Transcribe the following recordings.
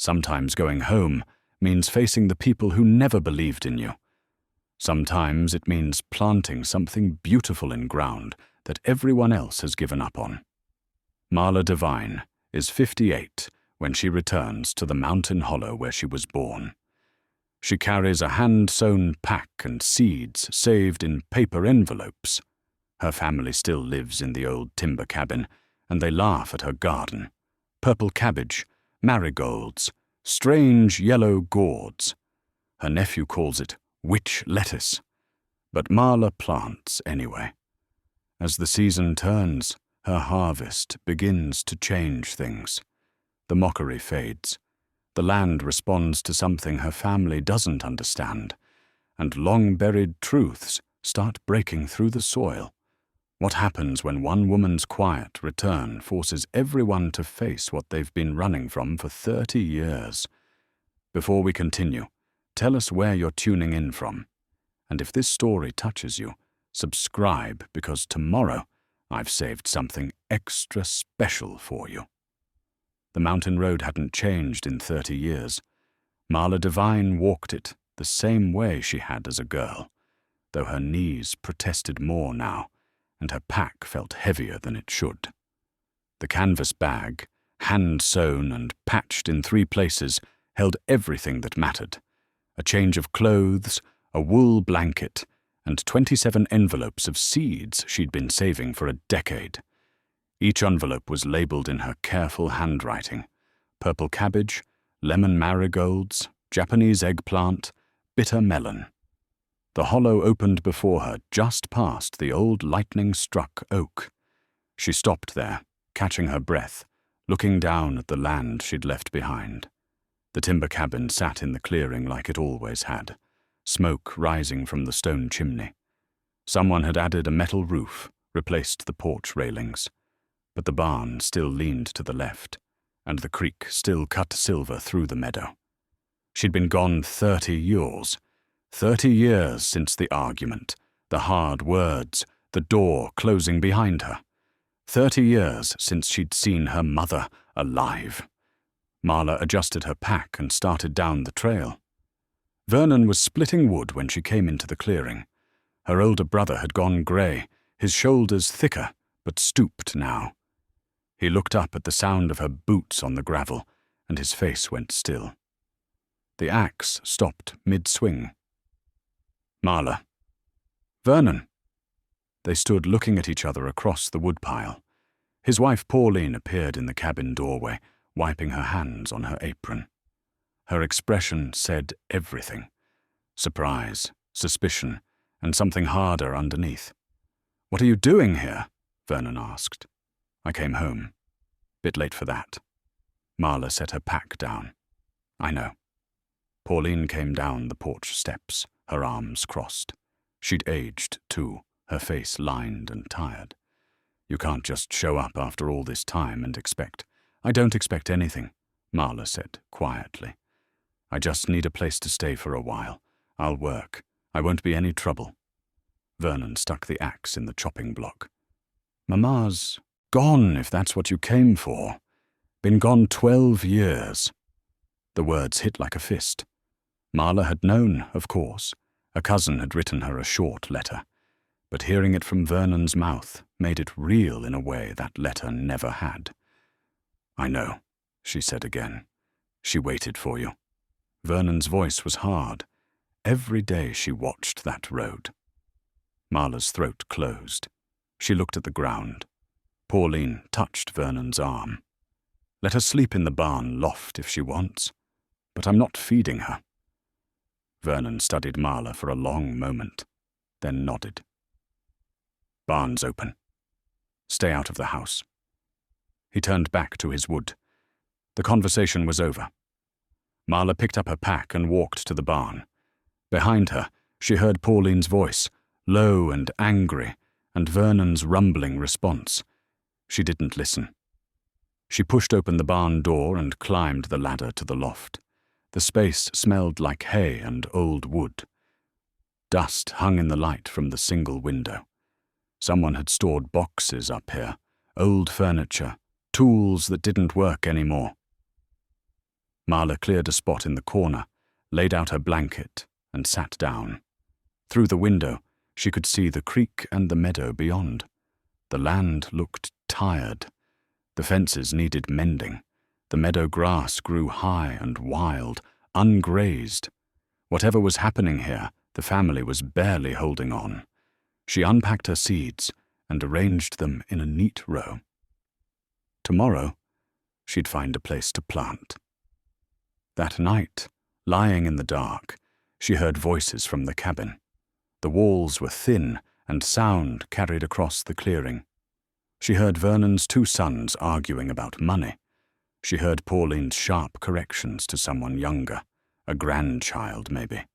Sometimes going home means facing the people who never believed in you. Sometimes it means planting something beautiful in ground that everyone else has given up on. Marla Devine is 58 when she returns to the mountain hollow where she was born. She carries a hand-sewn pack and seeds saved in paper envelopes. Her family still lives in the old timber cabin, and they laugh at her garden. Purple cabbage, marigolds, strange yellow gourds. Her nephew calls it witch lettuce, but Marla plants anyway. As the season turns, her harvest begins to change things. The mockery fades. The land responds to something her family doesn't understand, and long-buried truths start breaking through the soil. What happens when one woman's quiet return forces everyone to face what they've been running from for 30 years? Before we continue, tell us where you're tuning in from. And if this story touches you, subscribe, because tomorrow I've saved something extra special for you. The mountain road hadn't changed in 30 years. Marla Devine walked it the same way she had as a girl, though her knees protested more now, and her pack felt heavier than it should. The canvas bag, hand-sewn and patched in 3 places, held everything that mattered: a change of clothes, a wool blanket, and 27 envelopes of seeds she'd been saving for a decade. Each envelope was labeled in her careful handwriting: purple cabbage, lemon marigolds, Japanese eggplant, bitter melon. The hollow opened before her just past the old lightning-struck oak. She stopped there, catching her breath, looking down at the land she'd left behind. The timber cabin sat in the clearing like it always had, smoke rising from the stone chimney. Someone had added a metal roof, replaced the porch railings, but the barn still leaned to the left, and the creek still cut silver through the meadow. She'd been gone 30 years. 30 years since the argument, the hard words, the door closing behind her. 30 years since she'd seen her mother alive. Marla adjusted her pack and started down the trail. Vernon was splitting wood when she came into the clearing. Her older brother had gone grey, his shoulders thicker, but stooped now. He looked up at the sound of her boots on the gravel, and his face went still. The axe stopped mid-swing. Marla. Vernon. They stood looking at each other across the woodpile. His wife Pauline appeared in the cabin doorway, wiping her hands on her apron. Her expression said everything: surprise, suspicion, and something harder underneath. "What are you doing here?" Vernon asked. "I came home. Bit late for that." Marla set her pack down. "I know." Pauline came down the porch steps, her arms crossed. She'd aged, too, her face lined and tired. "You can't just show up after all this time and expect—" "I don't expect anything," Marla said quietly. "I just need a place to stay for a while. I'll work. I won't be any trouble." Vernon stuck the axe in the chopping block. "Mama's gone, if that's what you came for. Been gone 12 years. The words hit like a fist. Marla had known, of course. A cousin had written her a short letter. But hearing it from Vernon's mouth made it real in a way that letter never had. "I know," she said again. "She waited for you." Vernon's voice was hard. Every day she watched that road. Marla's throat closed. She looked at the ground. Pauline touched Vernon's arm. "Let her sleep in the barn loft if she wants. But I'm not feeding her." Vernon studied Marla for a long moment, then nodded. "Barn's open. Stay out of the house." He turned back to his wood. The conversation was over. Marla picked up her pack and walked to the barn. Behind her, she heard Pauline's voice, low and angry, and Vernon's rumbling response. She didn't listen. She pushed open the barn door and climbed the ladder to the loft. The space smelled like hay and old wood. Dust hung in the light from the single window. Someone had stored boxes up here, old furniture, tools that didn't work anymore. Marla cleared a spot in the corner, laid out her blanket, and sat down. Through the window, she could see the creek and the meadow beyond. The land looked tired. The fences needed mending. The meadow grass grew high and wild, ungrazed. Whatever was happening here, the family was barely holding on. She unpacked her seeds and arranged them in a neat row. Tomorrow, she'd find a place to plant. That night, lying in the dark, she heard voices from the cabin. The walls were thin, and sound carried across the clearing. She heard Vernon's 2 sons arguing about money. She heard Pauline's sharp corrections to someone younger, a grandchild maybe.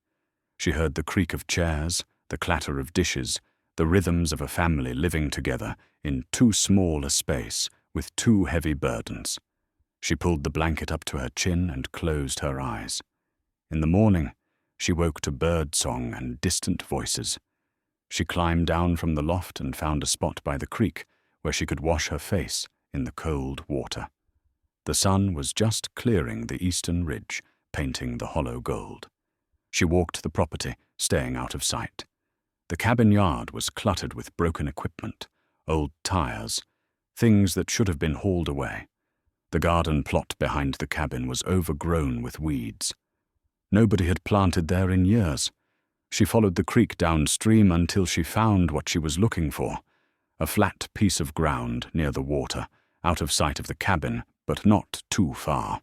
She heard the creak of chairs, the clatter of dishes, the rhythms of a family living together in too small a space with too heavy burdens. She pulled the blanket up to her chin and closed her eyes. In the morning, she woke to bird song and distant voices. She climbed down from the loft and found a spot by the creek where she could wash her face in the cold water. The sun was just clearing the eastern ridge, painting the hollow gold. She walked the property, staying out of sight. The cabin yard was cluttered with broken equipment, old tires, things that should have been hauled away. The garden plot behind the cabin was overgrown with weeds. Nobody had planted there in years. She followed the creek downstream until she found what she was looking for, a flat piece of ground near the water, out of sight of the cabin, but not too far.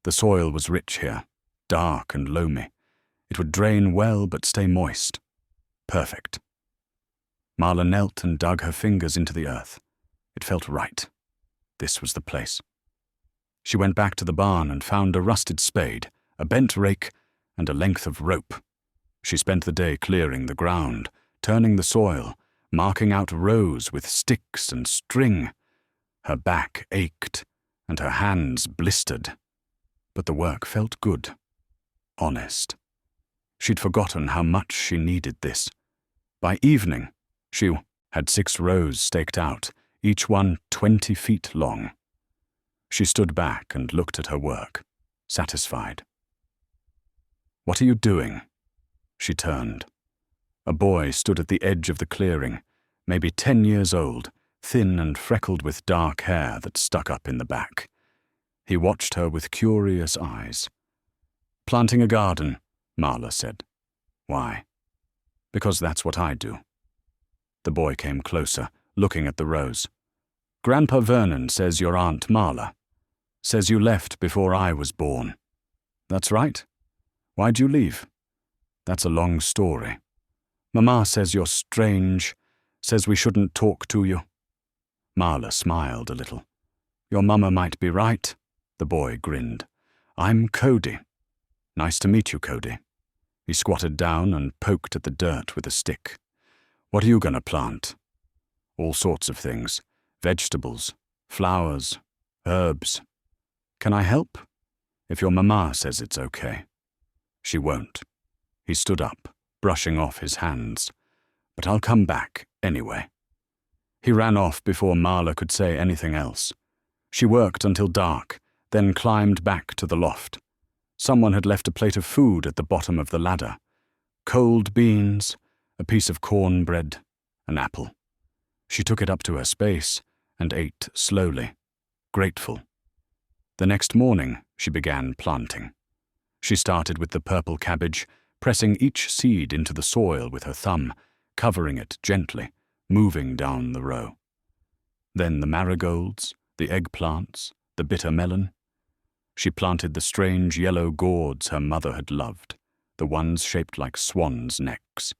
The soil was rich here, dark and loamy. It would drain well but stay moist. Perfect. Marla knelt and dug her fingers into the earth. It felt right. This was the place. She went back to the barn and found a rusted spade, a bent rake, and a length of rope. She spent the day clearing the ground, turning the soil, marking out rows with sticks and string. Her back ached, and her hands blistered. But the work felt good, honest. She'd forgotten how much she needed this. By evening, she had 6 rows staked out, each one 20 feet long. She stood back and looked at her work, satisfied. "What are you doing?" She turned. A boy stood at the edge of the clearing, maybe 10 years old, thin and freckled with dark hair that stuck up in the back. He watched her with curious eyes. "Planting a garden," Marla said. "Why?" "Because that's what I do." The boy came closer, looking at the rows. "Grandpa Vernon says you're Aunt Marla. Says you left before I was born." "That's right. Why'd you leave?" "That's a long story. Mama says you're strange, says we shouldn't talk to you." Marla smiled a little. "Your mama might be right." The boy grinned. "I'm Cody." "Nice to meet you, Cody." He squatted down and poked at the dirt with a stick. "What are you going to plant?" "All sorts of things. Vegetables, flowers, herbs." "Can I help?" "If your mama says it's okay." "She won't." He stood up, brushing off his hands. "But I'll come back anyway." He ran off before Marla could say anything else. She worked until dark, then climbed back to the loft. Someone had left a plate of food at the bottom of the ladder. Cold beans, a piece of cornbread, an apple. She took it up to her space and ate slowly, grateful. The next morning, she began planting. She started with the purple cabbage, pressing each seed into the soil with her thumb, covering it gently, moving down the row. Then the marigolds, the eggplants, the bitter melon. She planted the strange yellow gourds her mother had loved, the ones shaped like swans' necks.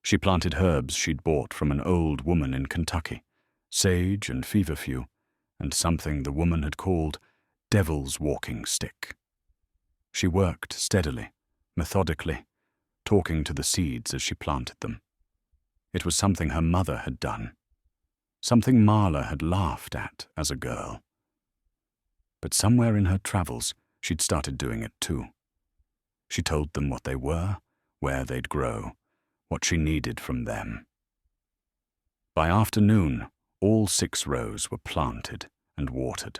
She planted herbs she'd bought from an old woman in Kentucky, sage and feverfew, and something the woman had called devil's walking stick. She worked steadily, methodically, talking to the seeds as she planted them. It was something her mother had done, something Marla had laughed at as a girl. But somewhere in her travels, she'd started doing it too. She told them what they were, where they'd grow, what she needed from them. By afternoon, all 6 rows were planted and watered.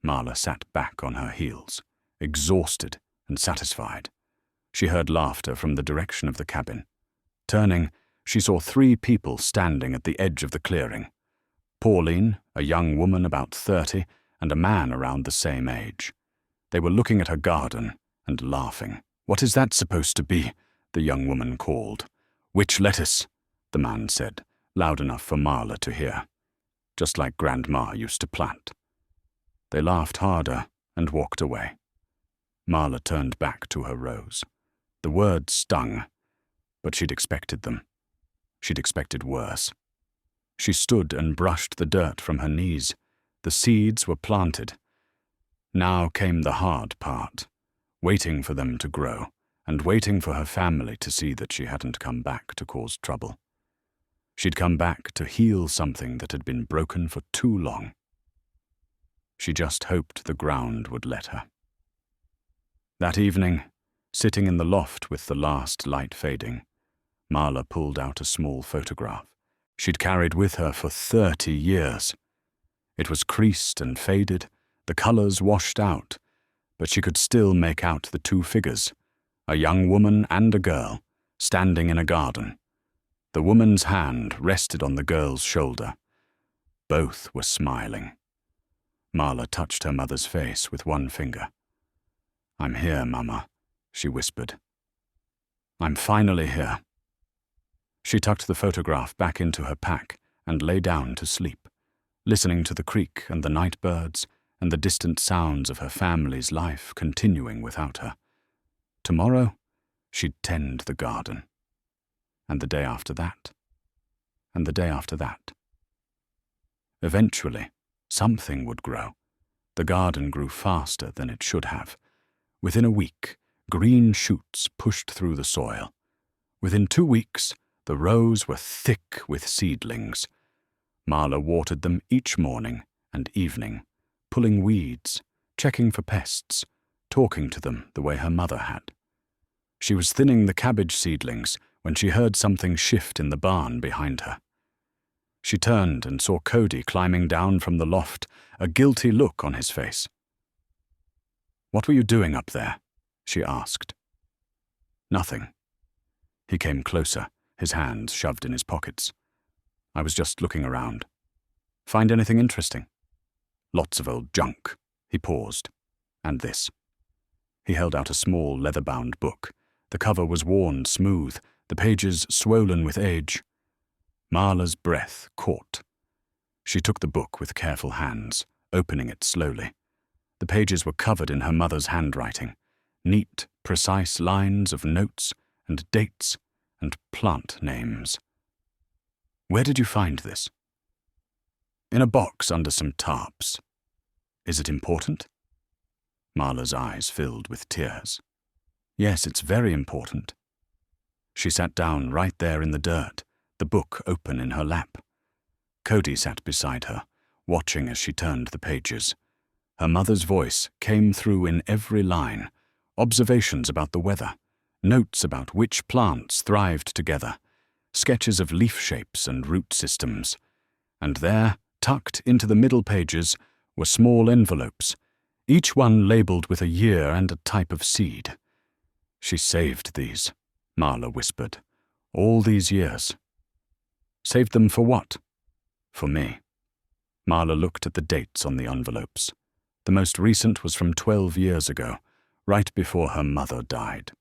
Marla sat back on her heels, exhausted and satisfied. She heard laughter from the direction of the cabin. Turning, she saw 3 people standing at the edge of the clearing. Pauline, a young woman about 30, and a man around the same age. They were looking at her garden and laughing. "What is that supposed to be?" the young woman called. "Which lettuce?" the man said, loud enough for Marla to hear. "Just like Grandma used to plant." They laughed harder and walked away. Marla turned back to her rose. The words stung, but she'd expected them. She'd expected worse. She stood and brushed the dirt from her knees. The seeds were planted. Now came the hard part, waiting for them to grow, and waiting for her family to see that she hadn't come back to cause trouble. She'd come back to heal something that had been broken for too long. She just hoped the ground would let her. That evening, sitting in the loft with the last light fading, Marla pulled out a small photograph she'd carried with her for 30 years. It was creased and faded, the colors washed out, but she could still make out the 2 figures, a young woman and a girl, standing in a garden. The woman's hand rested on the girl's shoulder. Both were smiling. Marla touched her mother's face with one finger. "I'm here, Mama," she whispered. "I'm finally here." She tucked the photograph back into her pack and lay down to sleep, listening to the creek and the night birds and the distant sounds of her family's life continuing without her. Tomorrow, she'd tend the garden. And the day after that. And the day after that. Eventually, something would grow. The garden grew faster than it should have. Within a week, green shoots pushed through the soil. Within 2 weeks, the rows were thick with seedlings. Marla watered them each morning and evening, pulling weeds, checking for pests, talking to them the way her mother had. She was thinning the cabbage seedlings when she heard something shift in the barn behind her. She turned and saw Cody climbing down from the loft, a guilty look on his face. "What were you doing up there?" she asked. "Nothing." He came closer, his hands shoved in his pockets. "I was just looking around. Find anything interesting?" "Lots of old junk." He paused. "And this." He held out a small leather-bound book. The cover was worn smooth, the pages swollen with age. Marla's breath caught. She took the book with careful hands, opening it slowly. The pages were covered in her mother's handwriting, neat, precise lines of notes and dates and plant names. "Where did you find this?" "In a box under some tarps." "Is it important?" Marla's eyes filled with tears. "Yes, it's very important." She sat down right there in the dirt, the book open in her lap. Cody sat beside her, watching as she turned the pages. Her mother's voice came through in every line, observations about the weather, notes about which plants thrived together, sketches of leaf shapes and root systems. And there, tucked into the middle pages, were small envelopes, each one labeled with a year and a type of seed. "She saved these," Marla whispered. "All these years." "Saved them for what?" "For me." Marla looked at the dates on the envelopes. The most recent was from 12 years ago, right before her mother died.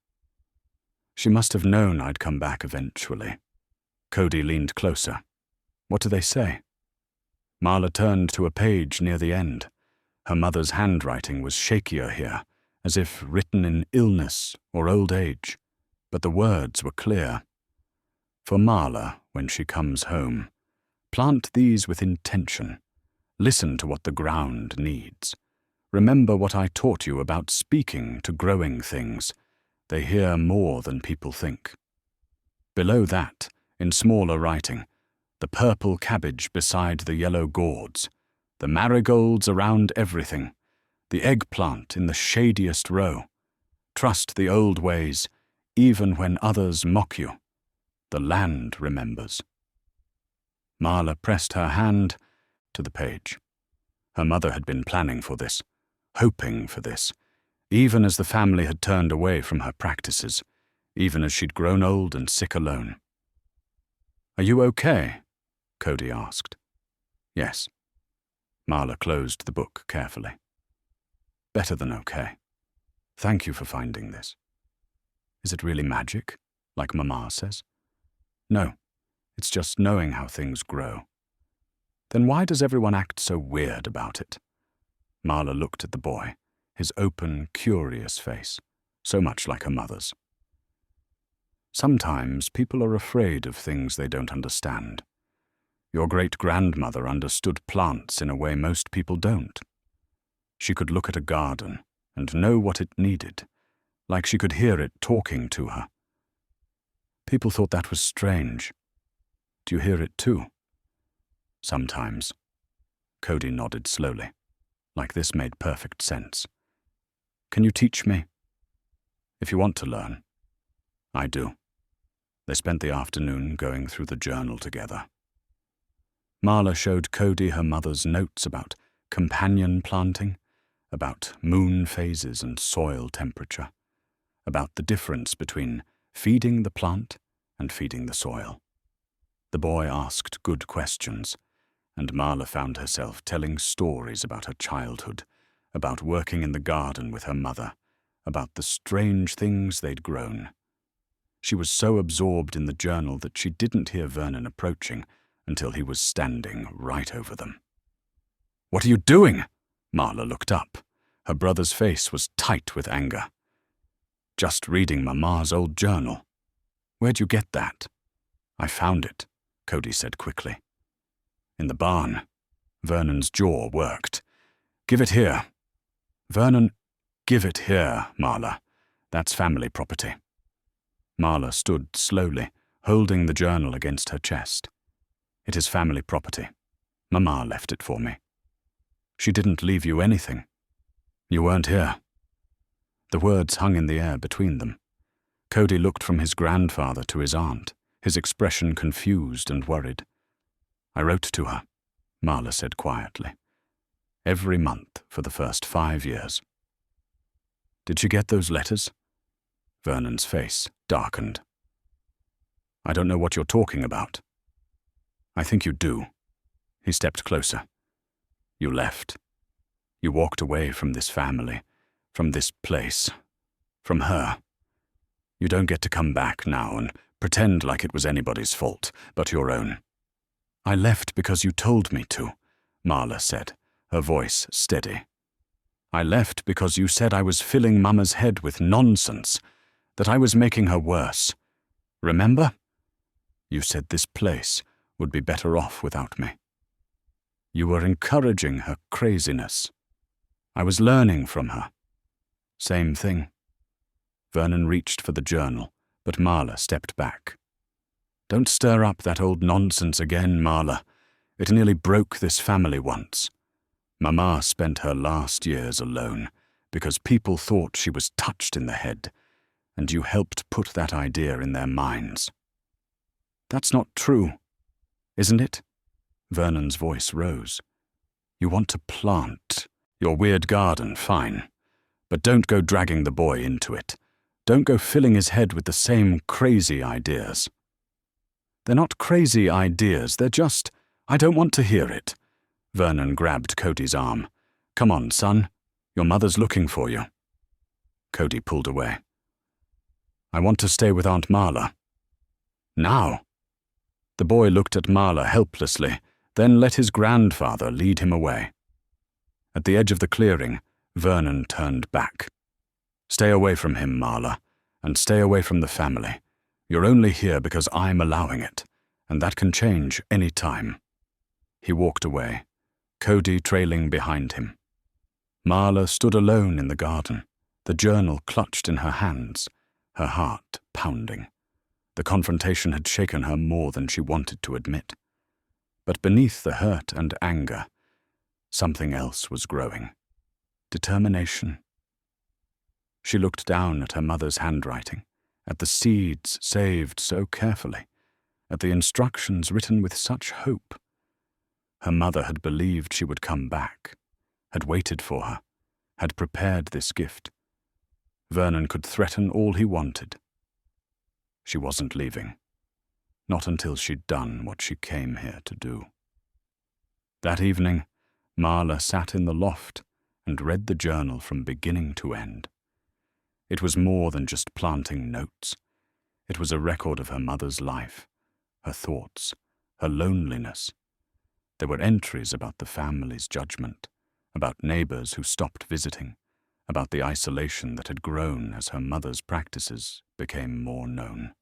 "She must have known I'd come back eventually." Cody leaned closer. "What do they say?" Marla turned to a page near the end. Her mother's handwriting was shakier here, as if written in illness or old age, but the words were clear. "For Marla, when she comes home, plant these with intention. Listen to what the ground needs. Remember what I taught you about speaking to growing things. They hear more than people think." Below that, in smaller writing, the purple cabbage beside the yellow gourds, the marigolds around everything, the eggplant in the shadiest row. Trust the old ways, even when others mock you. The land remembers. Marla pressed her hand to the page. Her mother had been planning for this, hoping for this, even as the family had turned away from her practices, even as she'd grown old and sick alone. "Are you okay?" Cody asked. "Yes." Marla closed the book carefully. "Better than okay. Thank you for finding this. Is it really magic, like Mama says?" "No, it's just knowing how things grow." "Then why does everyone act so weird about it?" Marla looked at the boy, his open, curious face, so much like her mother's. "Sometimes people are afraid of things they don't understand. Your great-grandmother understood plants in a way most people don't. She could look at a garden and know what it needed, like she could hear it talking to her. People thought that was strange. Do you hear it too?" "Sometimes." Cody nodded slowly, like this made perfect sense. "Can you teach me?" "If you want to learn." "I do." They spent the afternoon going through the journal together. Marla showed Cody her mother's notes about companion planting, about moon phases and soil temperature, about the difference between feeding the plant and feeding the soil. The boy asked good questions, and Marla found herself telling stories about her childhood, about working in the garden with her mother, about the strange things they'd grown. She was so absorbed in the journal that she didn't hear Vernon approaching until he was standing right over them. "What are you doing?" Marla looked up. Her brother's face was tight with anger. "Just reading Mama's old journal." "Where'd you get that?" "I found it," Cody said quickly. "In the barn." Vernon's jaw worked. "Give it here." "Vernon, give it here, Marla. That's family property." Marla stood slowly, holding the journal against her chest. "It is family property. Mama left it for me." "She didn't leave you anything." "You weren't here." The words hung in the air between them. Cody looked from his grandfather to his aunt, his expression confused and worried. "I wrote to her," Marla said quietly. "Every month for the first 5 years." "Did she get those letters?" Vernon's face darkened. "I don't know what you're talking about." "I think you do." He stepped closer. "You left. You walked away from this family, from this place, from her. You don't get to come back now and pretend like it was anybody's fault but your own." "I left because you told me to," Marla said, her voice steady. "I left because you said I was filling Mama's head with nonsense, that I was making her worse. Remember? You said this place would be better off without me. You were encouraging her craziness. I was learning from her." "Same thing." Vernon reached for the journal, but Marla stepped back. "Don't stir up that old nonsense again, Marla. It nearly broke this family once. Mama spent her last years alone because people thought she was touched in the head, and you helped put that idea in their minds." "That's not true, isn't it?" Vernon's voice rose. "You want to plant your weird garden, fine. But don't go dragging the boy into it. Don't go filling his head with the same crazy ideas." "They're not crazy ideas, they're just, I don't want to hear it." Vernon grabbed Cody's arm. "Come on, son. Your mother's looking for you." Cody pulled away. "I want to stay with Aunt Marla." "Now?" The boy looked at Marla helplessly, then let his grandfather lead him away. At the edge of the clearing, Vernon turned back. "Stay away from him, Marla, and stay away from the family. You're only here because I'm allowing it, and that can change any time." He walked away, Cody trailing behind him. Marla stood alone in the garden, the journal clutched in her hands, her heart pounding. The confrontation had shaken her more than she wanted to admit. But beneath the hurt and anger, something else was growing. Determination. She looked down at her mother's handwriting, at the seeds saved so carefully, at the instructions written with such hope. Her mother had believed she would come back, had waited for her, had prepared this gift. Vernon could threaten all he wanted. She wasn't leaving. Not until she'd done what she came here to do. That evening, Marla sat in the loft and read the journal from beginning to end. It was more than just planting notes. It was a record of her mother's life, her thoughts, her loneliness. There were entries about the family's judgment, about neighbors who stopped visiting, about the isolation that had grown as her mother's practices became more known.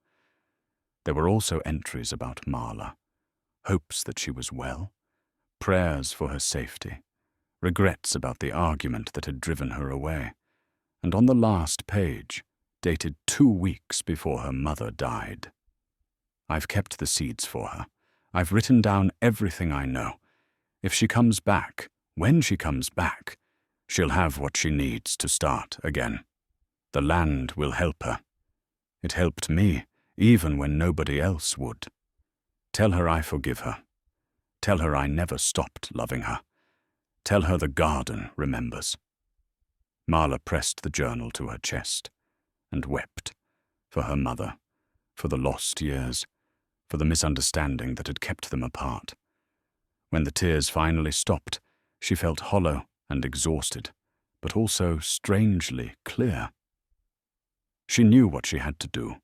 There were also entries about Marla, hopes that she was well, prayers for her safety, regrets about the argument that had driven her away, and on the last page, dated 2 weeks before her mother died. I've kept the seeds for her. I've written down everything I know. If she comes back, when she comes back, she'll have what she needs to start again. The land will help her. It helped me, even when nobody else would. Tell her I forgive her. Tell her I never stopped loving her. Tell her the garden remembers. Marla pressed the journal to her chest and wept for her mother, for the lost years, for the misunderstanding that had kept them apart. When the tears finally stopped, she felt hollow and exhausted, but also strangely clear. She knew what she had to do.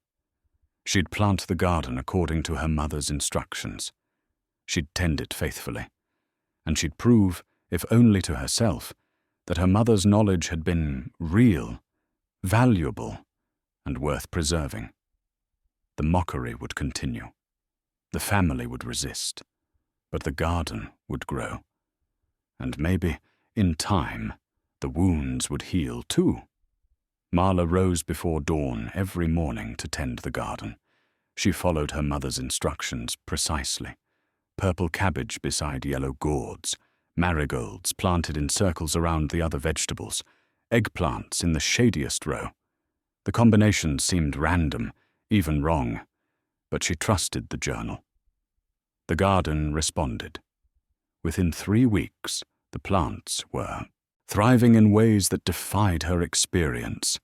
She'd plant the garden according to her mother's instructions. She'd tend it faithfully, and she'd prove, if only to herself, that her mother's knowledge had been real, valuable, and worth preserving. The mockery would continue. The family would resist, but the garden would grow. And maybe, in time, the wounds would heal too. Marla rose before dawn every morning to tend the garden. She followed her mother's instructions precisely. Purple cabbage beside yellow gourds, marigolds planted in circles around the other vegetables, eggplants in the shadiest row. The combinations seemed random, even wrong, but she trusted the journal. The garden responded. Within 3 weeks, the plants were thriving in ways that defied her experience.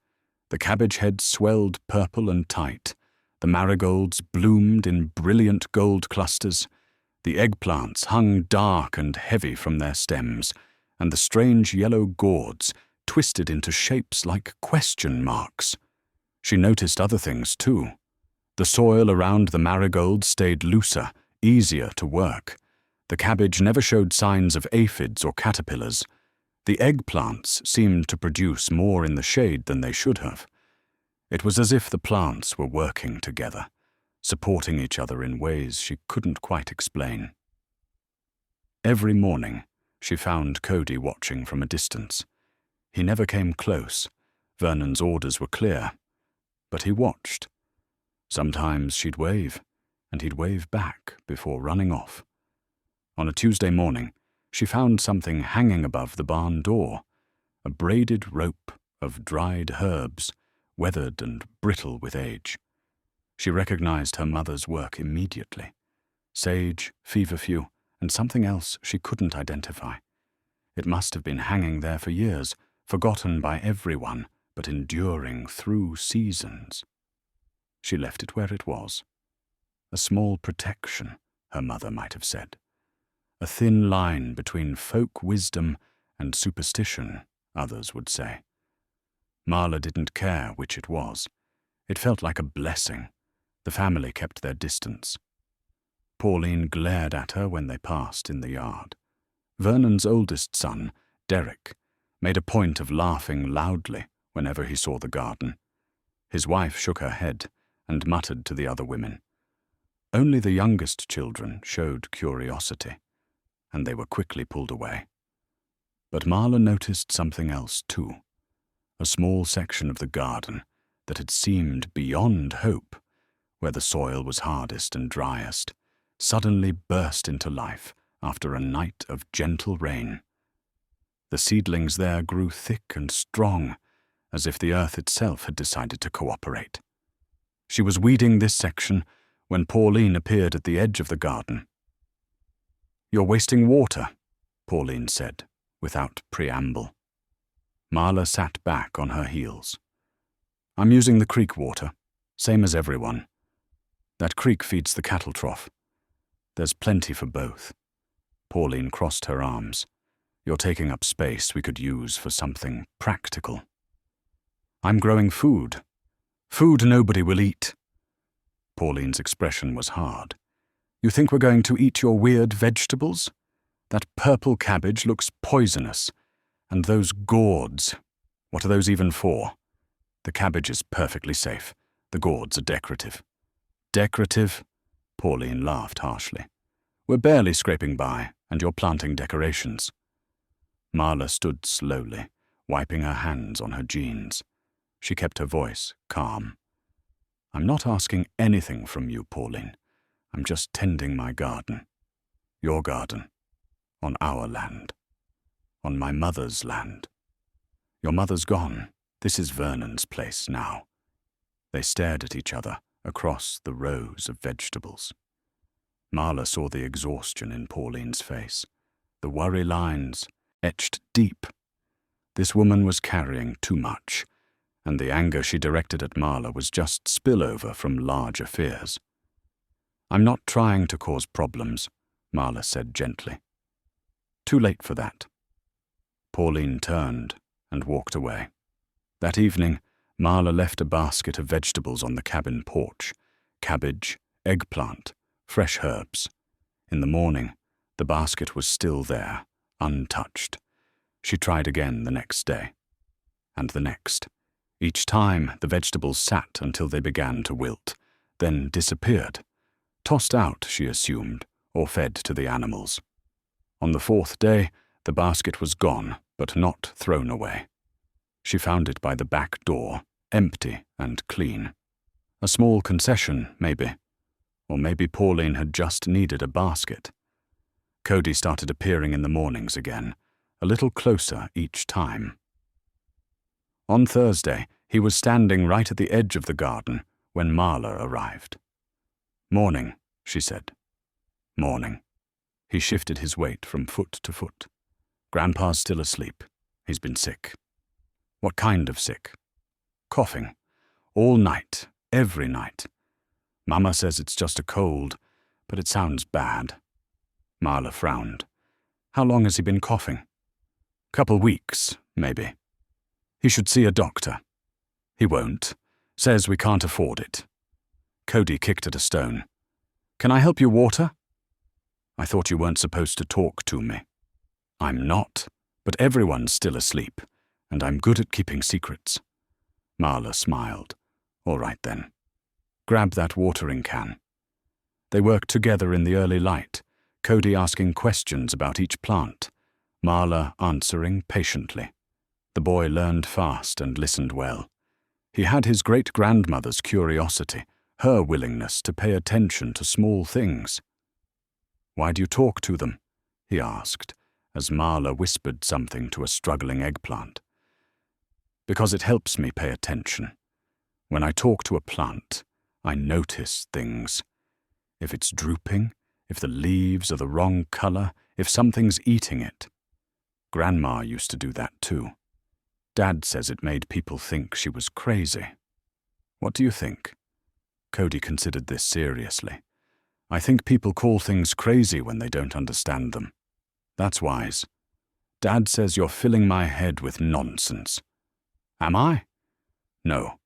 The cabbage heads swelled purple and tight. The marigolds bloomed in brilliant gold clusters. The eggplants hung dark and heavy from their stems, and the strange yellow gourds twisted into shapes like question marks. She noticed other things too. The soil around the marigolds stayed looser, easier to work. The cabbage never showed signs of aphids or caterpillars. The eggplants seemed to produce more in the shade than they should have. It was as if the plants were working together, supporting each other in ways she couldn't quite explain. Every morning, she found Cody watching from a distance. He never came close. Vernon's orders were clear. But he watched. Sometimes she'd wave, and he'd wave back before running off. On a Tuesday morning, she found something hanging above the barn door, a braided rope of dried herbs, weathered and brittle with age. She recognized her mother's work immediately. Sage, feverfew, and something else she couldn't identify. It must have been hanging there for years, forgotten by everyone, but enduring through seasons. She left it where it was. A small protection, her mother might have said. A thin line between folk wisdom and superstition, others would say. Marla didn't care which it was. It felt like a blessing. The family kept their distance. Pauline glared at her when they passed in the yard. Vernon's oldest son, Derek, made a point of laughing loudly whenever he saw the garden. His wife shook her head and muttered to the other women. Only the youngest children showed curiosity, and they were quickly pulled away. But Marla noticed something else too. A small section of the garden that had seemed beyond hope, where the soil was hardest and driest, suddenly burst into life after a night of gentle rain. The seedlings there grew thick and strong, as if the earth itself had decided to cooperate. She was weeding this section when Pauline appeared at the edge of the garden. "You're wasting water," Pauline said, without preamble. Marla sat back on her heels. I'm using the creek water, same as everyone. That creek feeds the cattle trough. There's plenty for both. Pauline crossed her arms. You're taking up space we could use for something practical. I'm growing food. Food nobody will eat. Pauline's expression was hard. You think we're going to eat your weird vegetables? That purple cabbage looks poisonous. And those gourds, what are those even for? The cabbage is perfectly safe. The gourds are decorative. Decorative? Pauline laughed harshly. We're barely scraping by, and you're planting decorations. Marla stood slowly, wiping her hands on her jeans. She kept her voice calm. I'm not asking anything from you, Pauline. I'm just tending my garden. Your garden. On our land. On my mother's land. Your mother's gone. This is Vernon's place now. They stared at each other across the rows of vegetables. Marla saw the exhaustion in Pauline's face, the worry lines etched deep. This woman was carrying too much, and the anger she directed at Marla was just spillover from larger fears. I'm not trying to cause problems, Marla said gently. Too late for that. Pauline turned and walked away. That evening, Marla left a basket of vegetables on the cabin porch, cabbage, eggplant, fresh herbs. In the morning, the basket was still there, untouched. She tried again the next day. And the next. Each time, the vegetables sat until they began to wilt, then disappeared. Tossed out, she assumed, or fed to the animals. On the fourth day, the basket was gone, but not thrown away. She found it by the back door, empty and clean. A small concession, maybe. Or maybe Pauline had just needed a basket. Cody started appearing in the mornings again, a little closer each time. On Thursday, he was standing right at the edge of the garden when Marla arrived. Morning, she said. Morning. He shifted his weight from foot to foot. Grandpa's still asleep. He's been sick. What kind of sick? Coughing. All night, every night. Mama says it's just a cold, but it sounds bad. Marla frowned. How long has he been coughing? Couple weeks, maybe. He should see a doctor. He won't. Says we can't afford it. Cody kicked at a stone. Can I help you water? I thought you weren't supposed to talk to me. I'm not, but everyone's still asleep, and I'm good at keeping secrets. Marla smiled. All right then. Grab that watering can. They worked together in the early light, Cody asking questions about each plant, Marla answering patiently. The boy learned fast and listened well. He had his great-grandmother's curiosity, her willingness to pay attention to small things. Why do you talk to them? He asked, as Marla whispered something to a struggling eggplant. Because it helps me pay attention. When I talk to a plant, I notice things. If it's drooping, if the leaves are the wrong color, if something's eating it. Grandma used to do that too. Dad says it made people think she was crazy. What do you think? Cody considered this seriously. I think people call things crazy when they don't understand them. That's wise. Dad says you're filling my head with nonsense. Am I? No.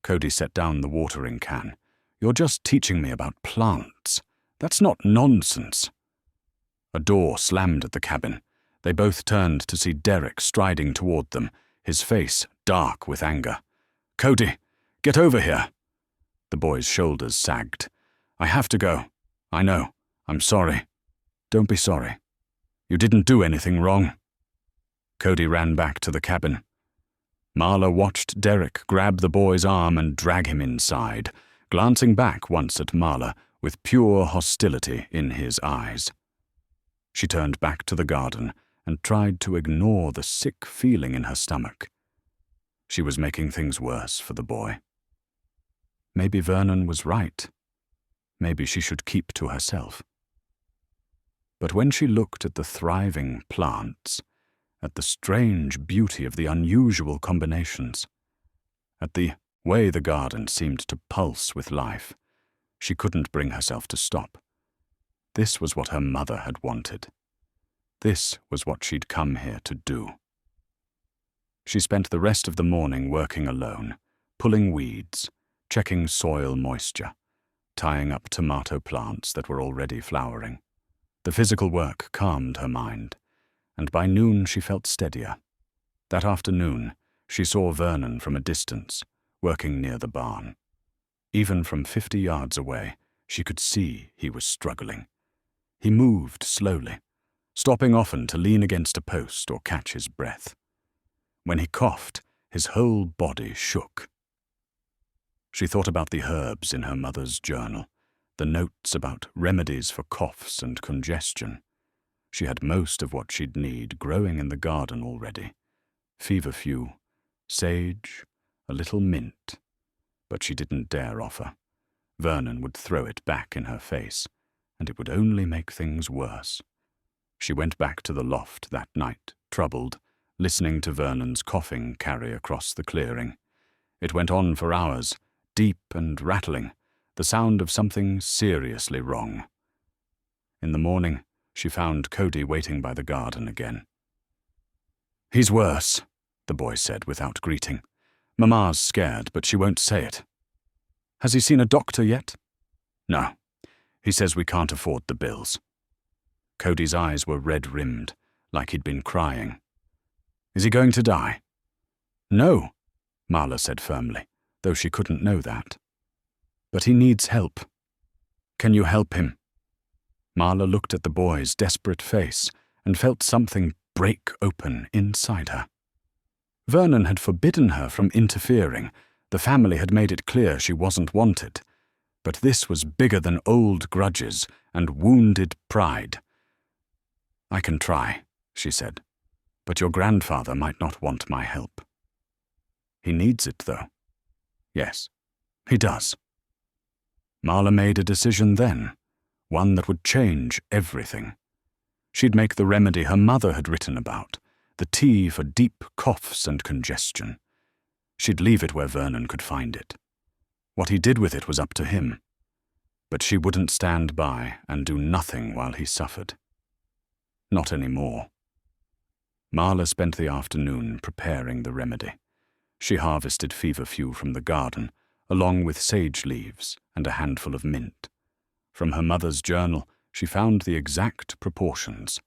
Cody set down the watering can. You're just teaching me about plants. That's not nonsense. A door slammed at the cabin. They both turned to see Derek striding toward them, his face dark with anger. Cody, get over here. The boy's shoulders sagged. I have to go. I know. I'm sorry. Don't be sorry. You didn't do anything wrong. Cody ran back to the cabin. Marla watched Derek grab the boy's arm and drag him inside, glancing back once at Marla with pure hostility in his eyes. She turned back to the garden and tried to ignore the sick feeling in her stomach. She was making things worse for the boy. Maybe Vernon was right. Maybe she should keep to herself. But when she looked at the thriving plants, at the strange beauty of the unusual combinations, at the way the garden seemed to pulse with life. She couldn't bring herself to stop. This was what her mother had wanted. This was what she'd come here to do. She spent the rest of the morning working alone, pulling weeds, checking soil moisture, tying up tomato plants that were already flowering. The physical work calmed her mind, and by noon she felt steadier. That afternoon, she saw Vernon from a distance, working near the barn. Even from 50 yards away, she could see he was struggling. He moved slowly, stopping often to lean against a post or catch his breath. When he coughed, his whole body shook. She thought about the herbs in her mother's journal, the notes about remedies for coughs and congestion. She had most of what she'd need growing in the garden already. Feverfew, sage, a little mint. But she didn't dare offer. Vernon would throw it back in her face, and it would only make things worse. She went back to the loft that night, troubled, listening to Vernon's coughing carry across the clearing. It went on for hours, deep and rattling, the sound of something seriously wrong. In the morning, she found Cody waiting by the garden again. "He's worse," the boy said without greeting. "Mama's scared, but she won't say it." "Has he seen a doctor yet?" "No. He says we can't afford the bills." Cody's eyes were red-rimmed, like he'd been crying. "Is he going to die?" "No," Marla said firmly, though she couldn't know that. "But he needs help. Can you help him?" Marla looked at the boy's desperate face and felt something break open inside her. Vernon had forbidden her from interfering. The family had made it clear she wasn't wanted. But this was bigger than old grudges and wounded pride. "I can try," she said, "but your grandfather might not want my help." "He needs it, though." "Yes, he does." Marla made a decision then, one that would change everything. She'd make the remedy her mother had written about, the tea for deep coughs and congestion. She'd leave it where Vernon could find it. What he did with it was up to him. But she wouldn't stand by and do nothing while he suffered. Not anymore. Marla spent the afternoon preparing the remedy. She harvested feverfew from the garden, along with sage leaves and a handful of mint. From her mother's journal, she found the exact proportions: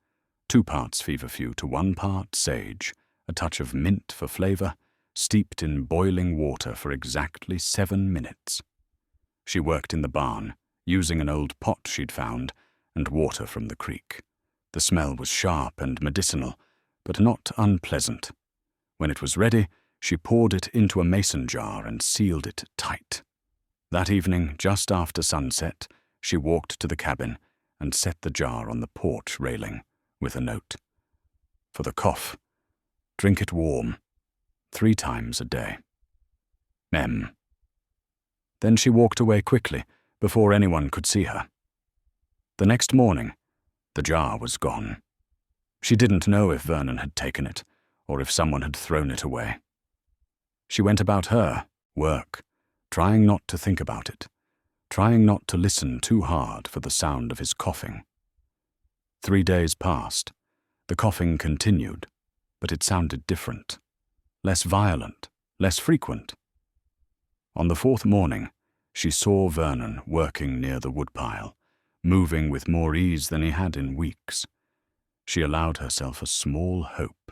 2 parts feverfew to 1 part sage, a touch of mint for flavor, steeped in boiling water for exactly 7 minutes. She worked in the barn, using an old pot she'd found, and water from the creek. The smell was sharp and medicinal, but not unpleasant. When it was ready, she poured it into a mason jar and sealed it tight. That evening, just after sunset, she walked to the cabin and set the jar on the porch railing with a note. "For the cough, drink it warm, 3 times a day. M." Then she walked away quickly, before anyone could see her. The next morning, the jar was gone. She didn't know if Vernon had taken it, or if someone had thrown it away. She went about her work, trying not to think about it, trying not to listen too hard for the sound of his coughing. 3 days passed. The coughing continued, but it sounded different, less violent, less frequent. On the 4th morning, she saw Vernon working near the woodpile, moving with more ease than he had in weeks. She allowed herself a small hope.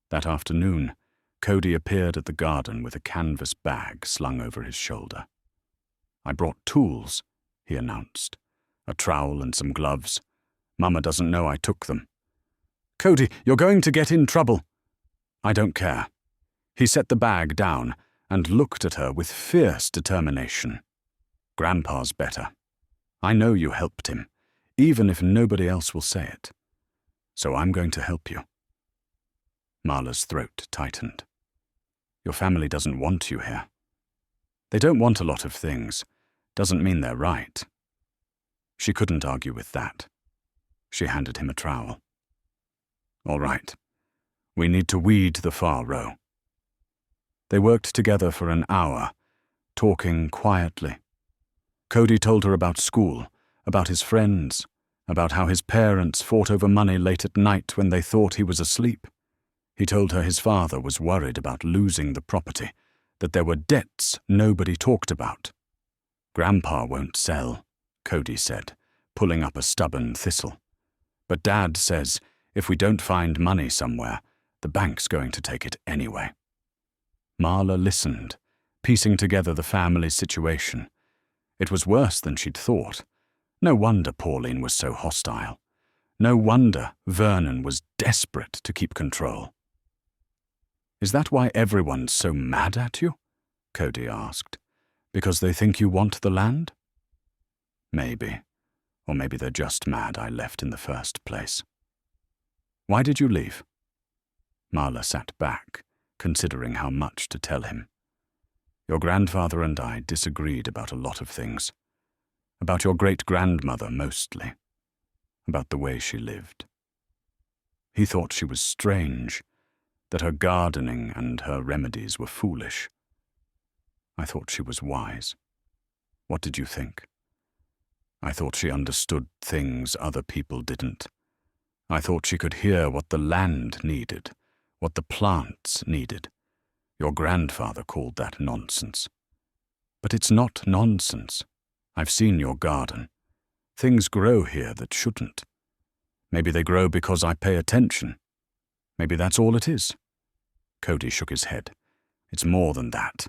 That afternoon, Cody appeared at the garden with a canvas bag slung over his shoulder. "I brought tools," he announced. "A trowel and some gloves. Mama doesn't know I took them." "Cody, you're going to get in trouble." "I don't care." He set the bag down and looked at her with fierce determination. "Grandpa's better. I know you helped him, even if nobody else will say it. So I'm going to help you." Marla's throat tightened. "Your family doesn't want you here." "They don't want a lot of things. Doesn't mean they're right." She couldn't argue with that. She handed him a trowel. "All right. We need to weed the far row." They worked together for an hour, talking quietly. Cody told her about school, about his friends, about how his parents fought over money late at night when they thought he was asleep. He told her his father was worried about losing the property, that there were debts nobody talked about. "Grandpa won't sell," Cody said, pulling up a stubborn thistle. "But Dad says if we don't find money somewhere, the bank's going to take it anyway." Marla listened, piecing together the family's situation. It was worse than she'd thought. No wonder Pauline was so hostile. No wonder Vernon was desperate to keep control. "Is that why everyone's so mad at you?" Cody asked. "Because they think you want the land?" "Maybe. Or maybe they're just mad I left in the first place." "Why did you leave?" Marla sat back, considering how much to tell him. "Your grandfather and I disagreed about a lot of things. About your great-grandmother mostly. About the way she lived. He thought she was strange, that her gardening and her remedies were foolish. I thought she was wise. What did you think? I thought she understood things other people didn't. I thought she could hear what the land needed, what the plants needed. Your grandfather called that nonsense. But it's not nonsense. I've seen your garden. Things grow here that shouldn't. Maybe they grow because I pay attention. Maybe that's all it is." Cody shook his head. "It's more than that.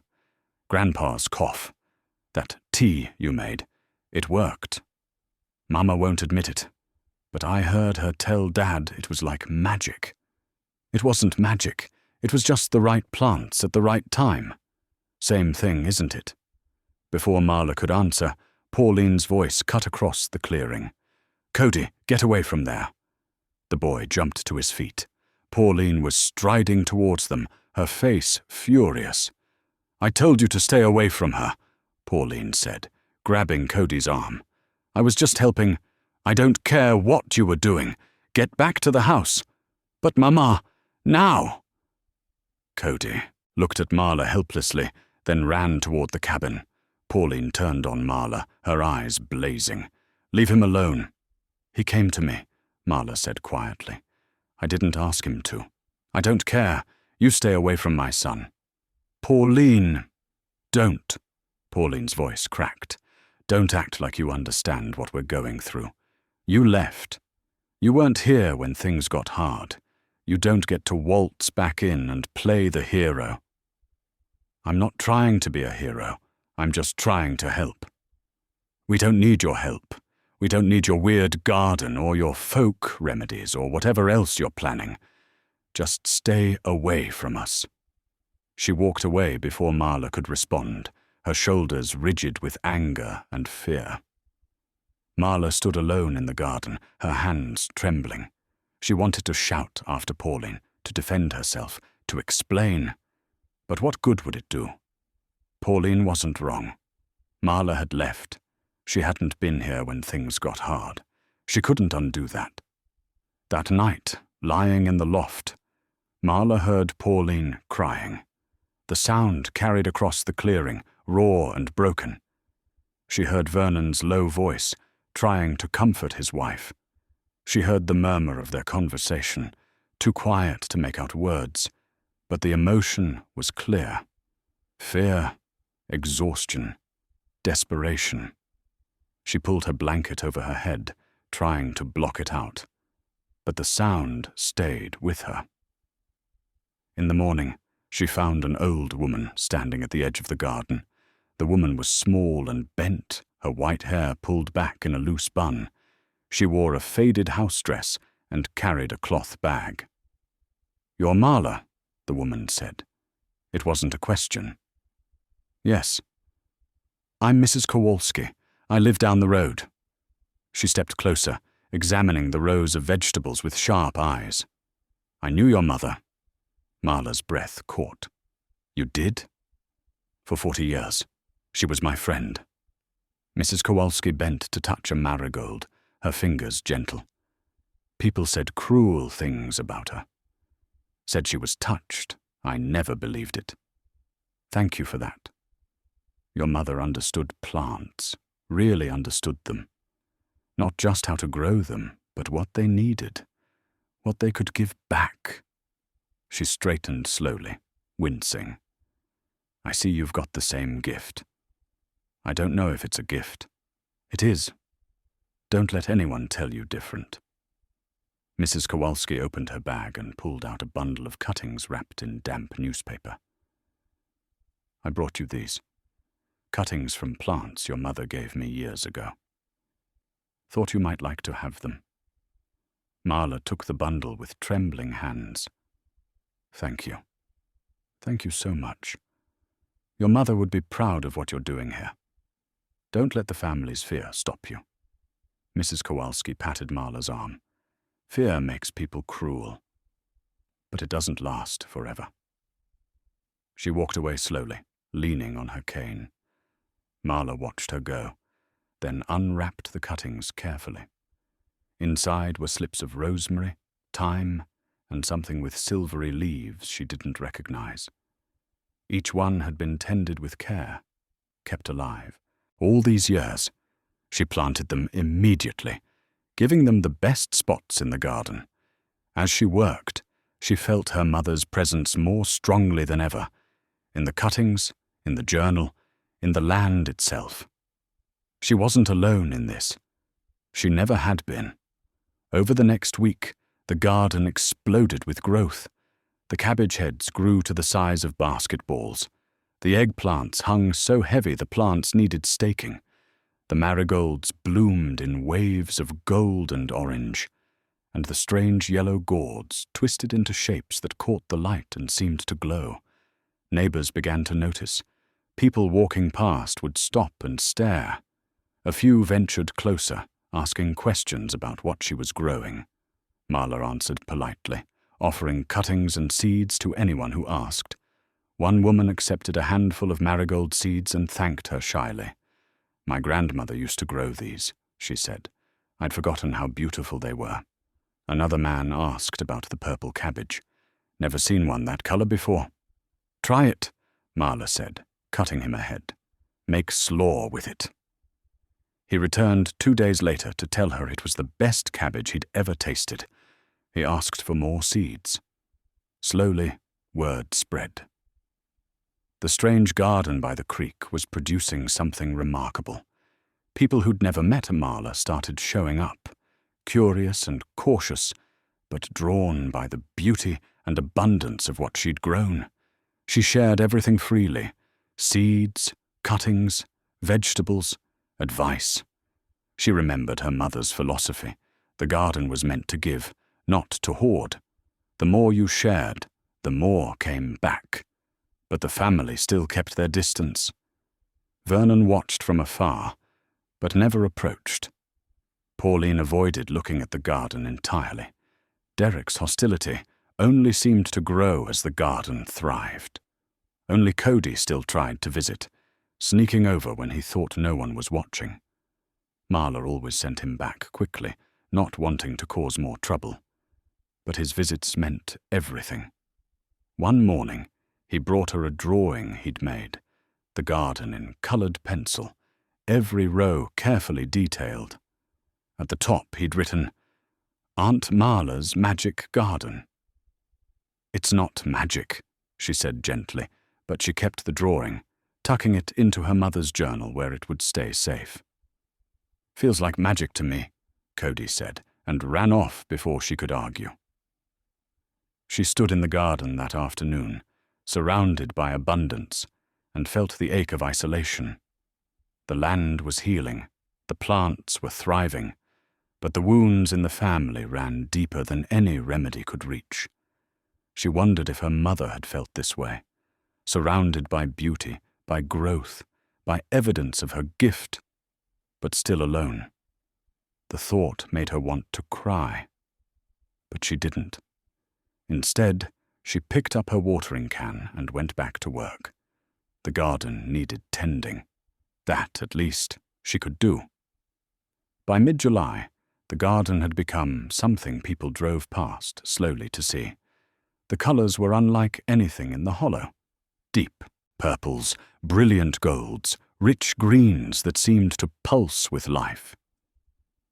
Grandpa's cough. That tea you made. It worked. Mama won't admit it, but I heard her tell Dad it was like magic. It wasn't magic. It was just the right plants at the right time. Same thing, isn't it?" Before Marla could answer, Pauline's voice cut across the clearing. "Cody, get away from there." The boy jumped to his feet. Pauline was striding towards them, her face furious. "I told you to stay away from her," Pauline said, grabbing Cody's arm. "I was just helping. I don't care what you were doing. Get back to the house." "But Mama, now!" Cody looked at Marla helplessly, then ran toward the cabin. Pauline turned on Marla, her eyes blazing. "Leave him alone." "He came to me," Marla said quietly. "I didn't ask him to. I don't care. You stay away from my son." "Pauline!" "Don't." Pauline's voice cracked. "Don't act like you understand what we're going through. You left. You weren't here when things got hard. You don't get to waltz back in and play the hero." "I'm not trying to be a hero. I'm just trying to help." "We don't need your help. We don't need your weird garden or your folk remedies or whatever else you're planning. Just stay away from us." She walked away before Marla could respond, her shoulders rigid with anger and fear. Marla stood alone in the garden, her hands trembling. She wanted to shout after Pauline, to defend herself, to explain. But what good would it do? Pauline wasn't wrong. Marla had left. She hadn't been here when things got hard. She couldn't undo that. That night, lying in the loft, Marla heard Pauline crying. The sound carried across the clearing, raw and broken. She heard Vernon's low voice, trying to comfort his wife. She heard the murmur of their conversation, too quiet to make out words, but the emotion was clear. Fear, exhaustion, desperation. She pulled her blanket over her head, trying to block it out, but the sound stayed with her. In the morning, she found an old woman standing at the edge of the garden. The woman was small and bent, her white hair pulled back in a loose bun. She wore a faded house dress and carried a cloth bag. "You're Marla," the woman said. It wasn't a question. "Yes." "I'm Mrs. Kowalski. I live down the road." She stepped closer, examining the rows of vegetables with sharp eyes. "I knew your mother." Marla's breath caught. "You did?" "For 40 years. She was my friend." Mrs. Kowalski bent to touch a marigold, her fingers gentle. "People said cruel things about her." said she was touched. I never believed it. Thank you for that. Your mother understood plants, really understood them. Not just how to grow them, but what they needed, what they could give back. She straightened slowly, wincing. I see you've got the same gift. I don't know if it's a gift. It is. Don't let anyone tell you different. Mrs. Kowalski opened her bag and pulled out a bundle of cuttings wrapped in damp newspaper. I brought you these. Cuttings from plants your mother gave me years ago. Thought you might like to have them. Marla took the bundle with trembling hands. Thank you. Thank you so much. Your mother would be proud of what you're doing here. Don't let the family's fear stop you. Mrs. Kowalski patted Marla's arm. Fear makes people cruel, but it doesn't last forever. She walked away slowly, leaning on her cane. Marla watched her go, then unwrapped the cuttings carefully. Inside were slips of rosemary, thyme, and something with silvery leaves she didn't recognize. Each one had been tended with care, kept alive. All these years, she planted them immediately, giving them the best spots in the garden. As she worked, she felt her mother's presence more strongly than ever, in the cuttings, in the journal, in the land itself. She wasn't alone in this. She never had been. Over the next week, the garden exploded with growth. The cabbage heads grew to the size of basketballs. The eggplants hung so heavy the plants needed staking. The marigolds bloomed in waves of gold and orange, and the strange yellow gourds twisted into shapes that caught the light and seemed to glow. Neighbors began to notice. People walking past would stop and stare. A few ventured closer, asking questions about what she was growing. Marla answered politely, offering cuttings and seeds to anyone who asked. One woman accepted a handful of marigold seeds and thanked her shyly. My grandmother used to grow these, she said. I'd forgotten how beautiful they were. Another man asked about the purple cabbage. Never seen one that color before. Try it, Marla said, cutting him a head. Make slaw with it. He returned 2 days later to tell her it was the best cabbage he'd ever tasted. He asked for more seeds. Slowly, word spread. The strange garden by the creek was producing something remarkable. People who'd never met Marla started showing up, curious and cautious, but drawn by the beauty and abundance of what she'd grown. She shared everything freely: seeds, cuttings, vegetables, advice. She remembered her mother's philosophy. The garden was meant to give, not to hoard. The more you shared, the more came back. But the family still kept their distance. Vernon watched from afar, but never approached. Pauline avoided looking at the garden entirely. Derek's hostility only seemed to grow as the garden thrived. Only Cody still tried to visit, sneaking over when he thought no one was watching. Marla always sent him back quickly, not wanting to cause more trouble. But his visits meant everything. One morning, he brought her a drawing he'd made, the garden in colored pencil, every row carefully detailed. At the top he'd written, Aunt Marla's Magic Garden. It's not magic, she said gently, but she kept the drawing, tucking it into her mother's journal where it would stay safe. Feels like magic to me, Cody said, and ran off before she could argue. She stood in the garden that afternoon, surrounded by abundance, and felt the ache of isolation. The land was healing, the plants were thriving, but the wounds in the family ran deeper than any remedy could reach. She wondered if her mother had felt this way, surrounded by beauty, by growth, by evidence of her gift, but still alone. The thought made her want to cry, but she didn't. Instead, she picked up her watering can and went back to work. The garden needed tending. That, at least, she could do. By mid-July, the garden had become something people drove past slowly to see. The colours were unlike anything in the hollow. Deep purples, brilliant golds, rich greens that seemed to pulse with life.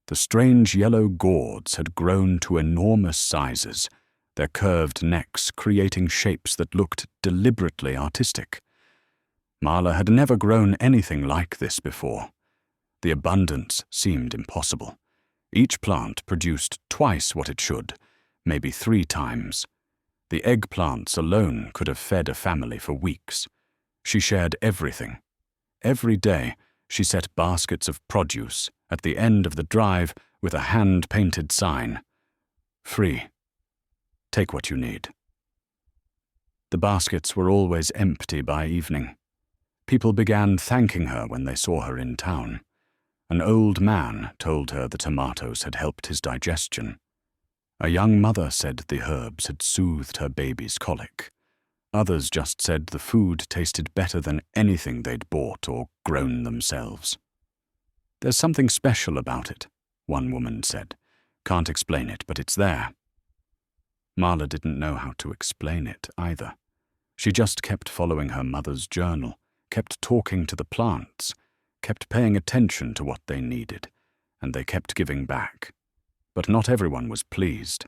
The strange yellow gourds had grown to enormous sizes, their curved necks creating shapes that looked deliberately artistic. Marla had never grown anything like this before. The abundance seemed impossible. Each plant produced twice what it should, maybe 3 times. The eggplants alone could have fed a family for weeks. She shared everything. Every day, she set baskets of produce at the end of the drive with a hand-painted sign. Free. Take what you need. The baskets were always empty by evening. People began thanking her when they saw her in town. An old man told her the tomatoes had helped his digestion. A young mother said the herbs had soothed her baby's colic. Others just said the food tasted better than anything they'd bought or grown themselves. "There's something special about it," one woman said. "Can't explain it, but it's there." Marla didn't know how to explain it either. She just kept following her mother's journal, kept talking to the plants, kept paying attention to what they needed, and they kept giving back. But not everyone was pleased.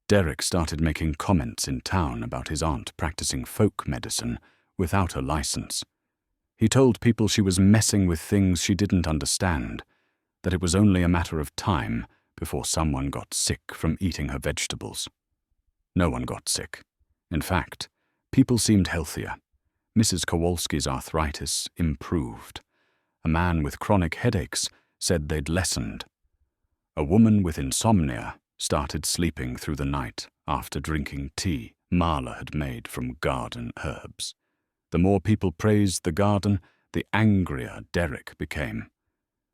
Derek started making comments in town about his aunt practicing folk medicine without a license. He told people she was messing with things she didn't understand, that it was only a matter of time before someone got sick from eating her vegetables. No one got sick. In fact, people seemed healthier. Mrs. Kowalski's arthritis improved. A man with chronic headaches said they'd lessened. A woman with insomnia started sleeping through the night after drinking tea Marla had made from garden herbs. The more people praised the garden, the angrier Derek became.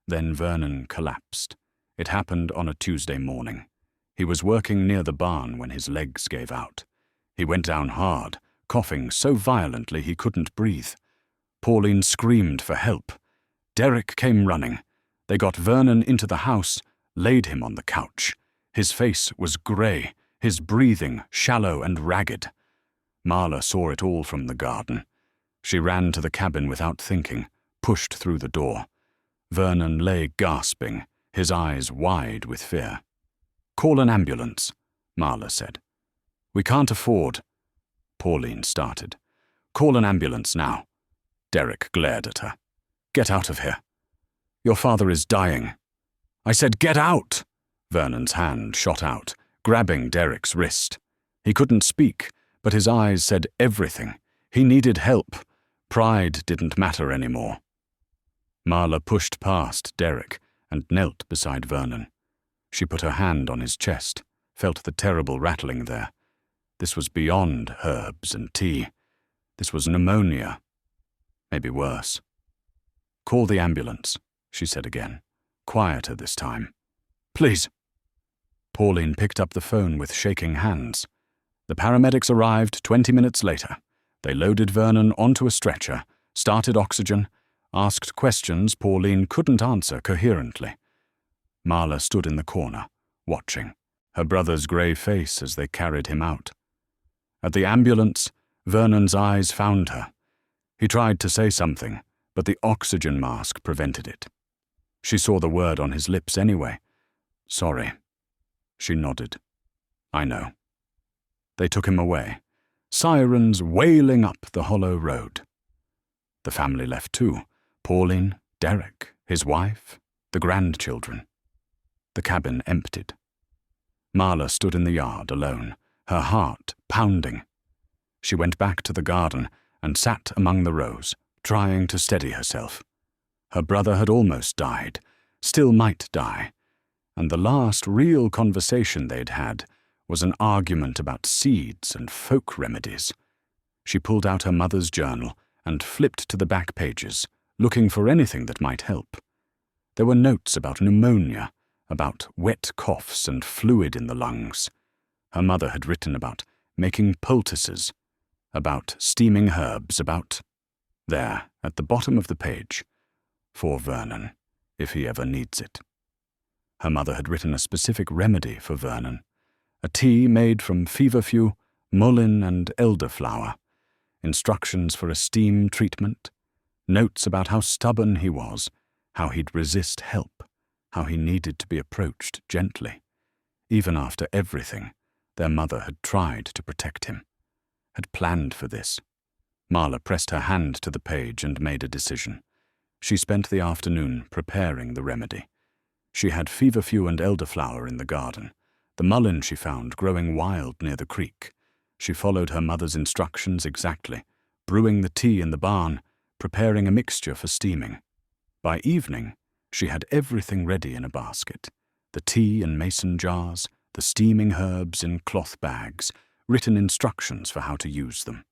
Then Vernon collapsed. It happened on a Tuesday morning. He was working near the barn when his legs gave out. He went down hard, coughing so violently he couldn't breathe. Pauline screamed for help. Derek came running. They got Vernon into the house, laid him on the couch. His face was grey, his breathing shallow and ragged. Marla saw it all from the garden. She ran to the cabin without thinking, pushed through the door. Vernon lay gasping, his eyes wide with fear. "Call an ambulance," Marla said. "We can't afford—" Pauline started. "Call an ambulance now." Derek glared at her. "Get out of here. Your father is dying." "I said get out!" Vernon's hand shot out, grabbing Derek's wrist. He couldn't speak, but his eyes said everything. He needed help. Pride didn't matter anymore. Marla pushed past Derek and knelt beside Vernon. She put her hand on his chest, felt the terrible rattling there. This was beyond herbs and tea. This was pneumonia. Maybe worse. "Call the ambulance," she said again, quieter this time. "Please." Pauline picked up the phone with shaking hands. The paramedics arrived 20 minutes later. They loaded Vernon onto a stretcher, started oxygen, asked questions Pauline couldn't answer coherently. Marla stood in the corner, watching, her brother's grey face as they carried him out. At the ambulance, Vernon's eyes found her. He tried to say something, but the oxygen mask prevented it. She saw the word on his lips anyway. "Sorry." She nodded. "I know." They took him away, sirens wailing up the hollow road. The family left too, Pauline, Derek, his wife, the grandchildren. The cabin emptied. Marla stood in the yard alone, her heart pounding. She went back to the garden and sat among the rows, trying to steady herself. Her brother had almost died, still might die, and the last real conversation they'd had was an argument about seeds and folk remedies. She pulled out her mother's journal and flipped to the back pages, looking for anything that might help. There were notes about pneumonia, about wet coughs and fluid in the lungs. Her mother had written about making poultices, about steaming herbs, about— there, at the bottom of the page, "For Vernon, if he ever needs it." Her mother had written a specific remedy for Vernon, a tea made from feverfew, mullein and elderflower, instructions for a steam treatment, notes about how stubborn he was, how he'd resist help, how he needed to be approached gently. Even after everything, their mother had tried to protect him, had planned for this. Marla pressed her hand to the page and made a decision. She spent the afternoon preparing the remedy. She had feverfew and elderflower in the garden, the mullein she found growing wild near the creek. She followed her mother's instructions exactly, brewing the tea in the barn, preparing a mixture for steaming. By evening, she had everything ready in a basket, the tea in mason jars, the steaming herbs in cloth bags, written instructions for how to use them.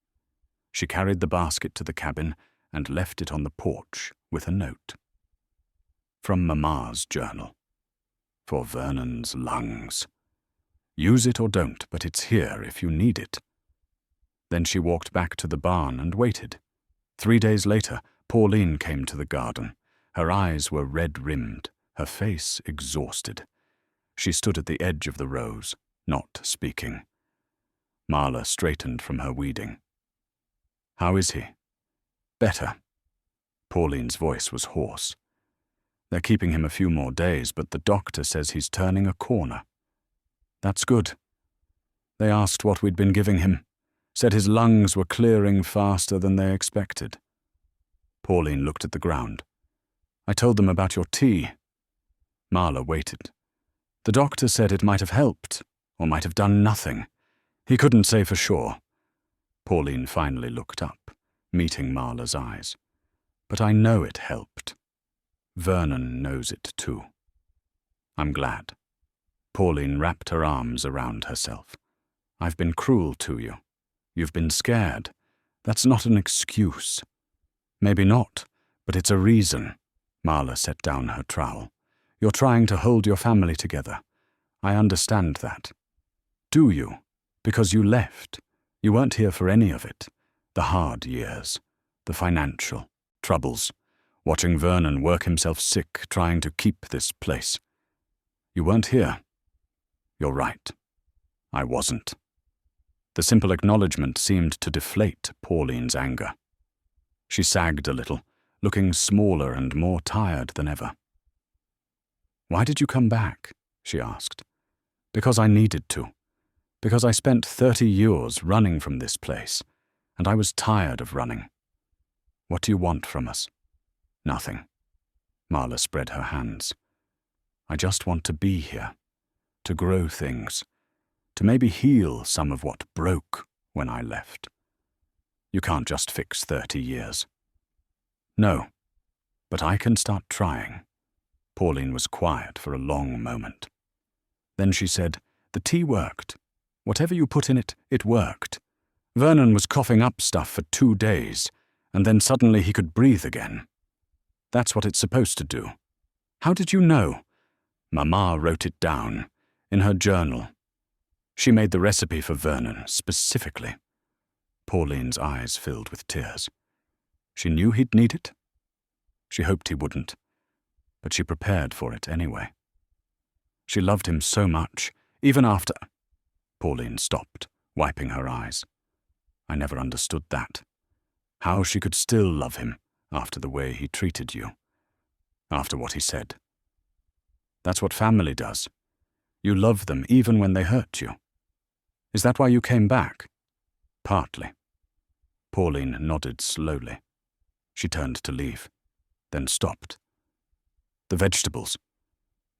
She carried the basket to the cabin and left it on the porch with a note. From Mama's journal. For Vernon's lungs. Use it or don't, but it's here if you need it. Then she walked back to the barn and waited. 3 days later, Pauline came to the garden. Her eyes were red-rimmed, her face exhausted. She stood at the edge of the rows, not speaking. Marla straightened from her weeding. "How is he?" "Better." Pauline's voice was hoarse. "They're keeping him a few more days, but the doctor says he's turning a corner." "That's good." "They asked what we'd been giving him, said his lungs were clearing faster than they expected." Pauline looked at the ground. "I told them about your tea." Marla waited. "The doctor said it might have helped, or might have done nothing. He couldn't say for sure." Pauline finally looked up, meeting Marla's eyes. "But I know it helped. Vernon knows it too." "I'm glad." Pauline wrapped her arms around herself. "I've been cruel to you. You've been scared. That's not an excuse." "Maybe not, but it's a reason." Marla set down her trowel. "You're trying to hold your family together. I understand that." "Do you? Because you left. You weren't here for any of it. The hard years, the financial troubles, watching Vernon work himself sick trying to keep this place. You weren't here. You're right. I wasn't." The simple acknowledgement seemed to deflate Pauline's anger. She sagged a little, looking smaller and more tired than ever. "Why did you come back?" she asked. "Because I needed to. Because I spent 30 years running from this place, and I was tired of running. What do you want from us?" "Nothing." Marla spread her hands. "I just want to be here, to grow things, to maybe heal some of what broke when I left. You can't just fix 30 years. "No, but I can start trying." Pauline was quiet for a long moment. Then she said, "The tea worked. Whatever you put in it, it worked. Vernon was coughing up stuff for 2 days, and then suddenly he could breathe again. That's what it's supposed to do." "How did you know?" "Mama wrote it down, in her journal. She made the recipe for Vernon, specifically." Pauline's eyes filled with tears. She knew he'd need it. She hoped he wouldn't, but she prepared for it anyway. She loved him so much, even after... Pauline stopped, wiping her eyes. I never understood that. How she could still love him after the way he treated you. After what he said. That's what family does. You love them even when they hurt you. Is that why you came back? Partly. Pauline nodded slowly. She turned to leave, then stopped. "The vegetables.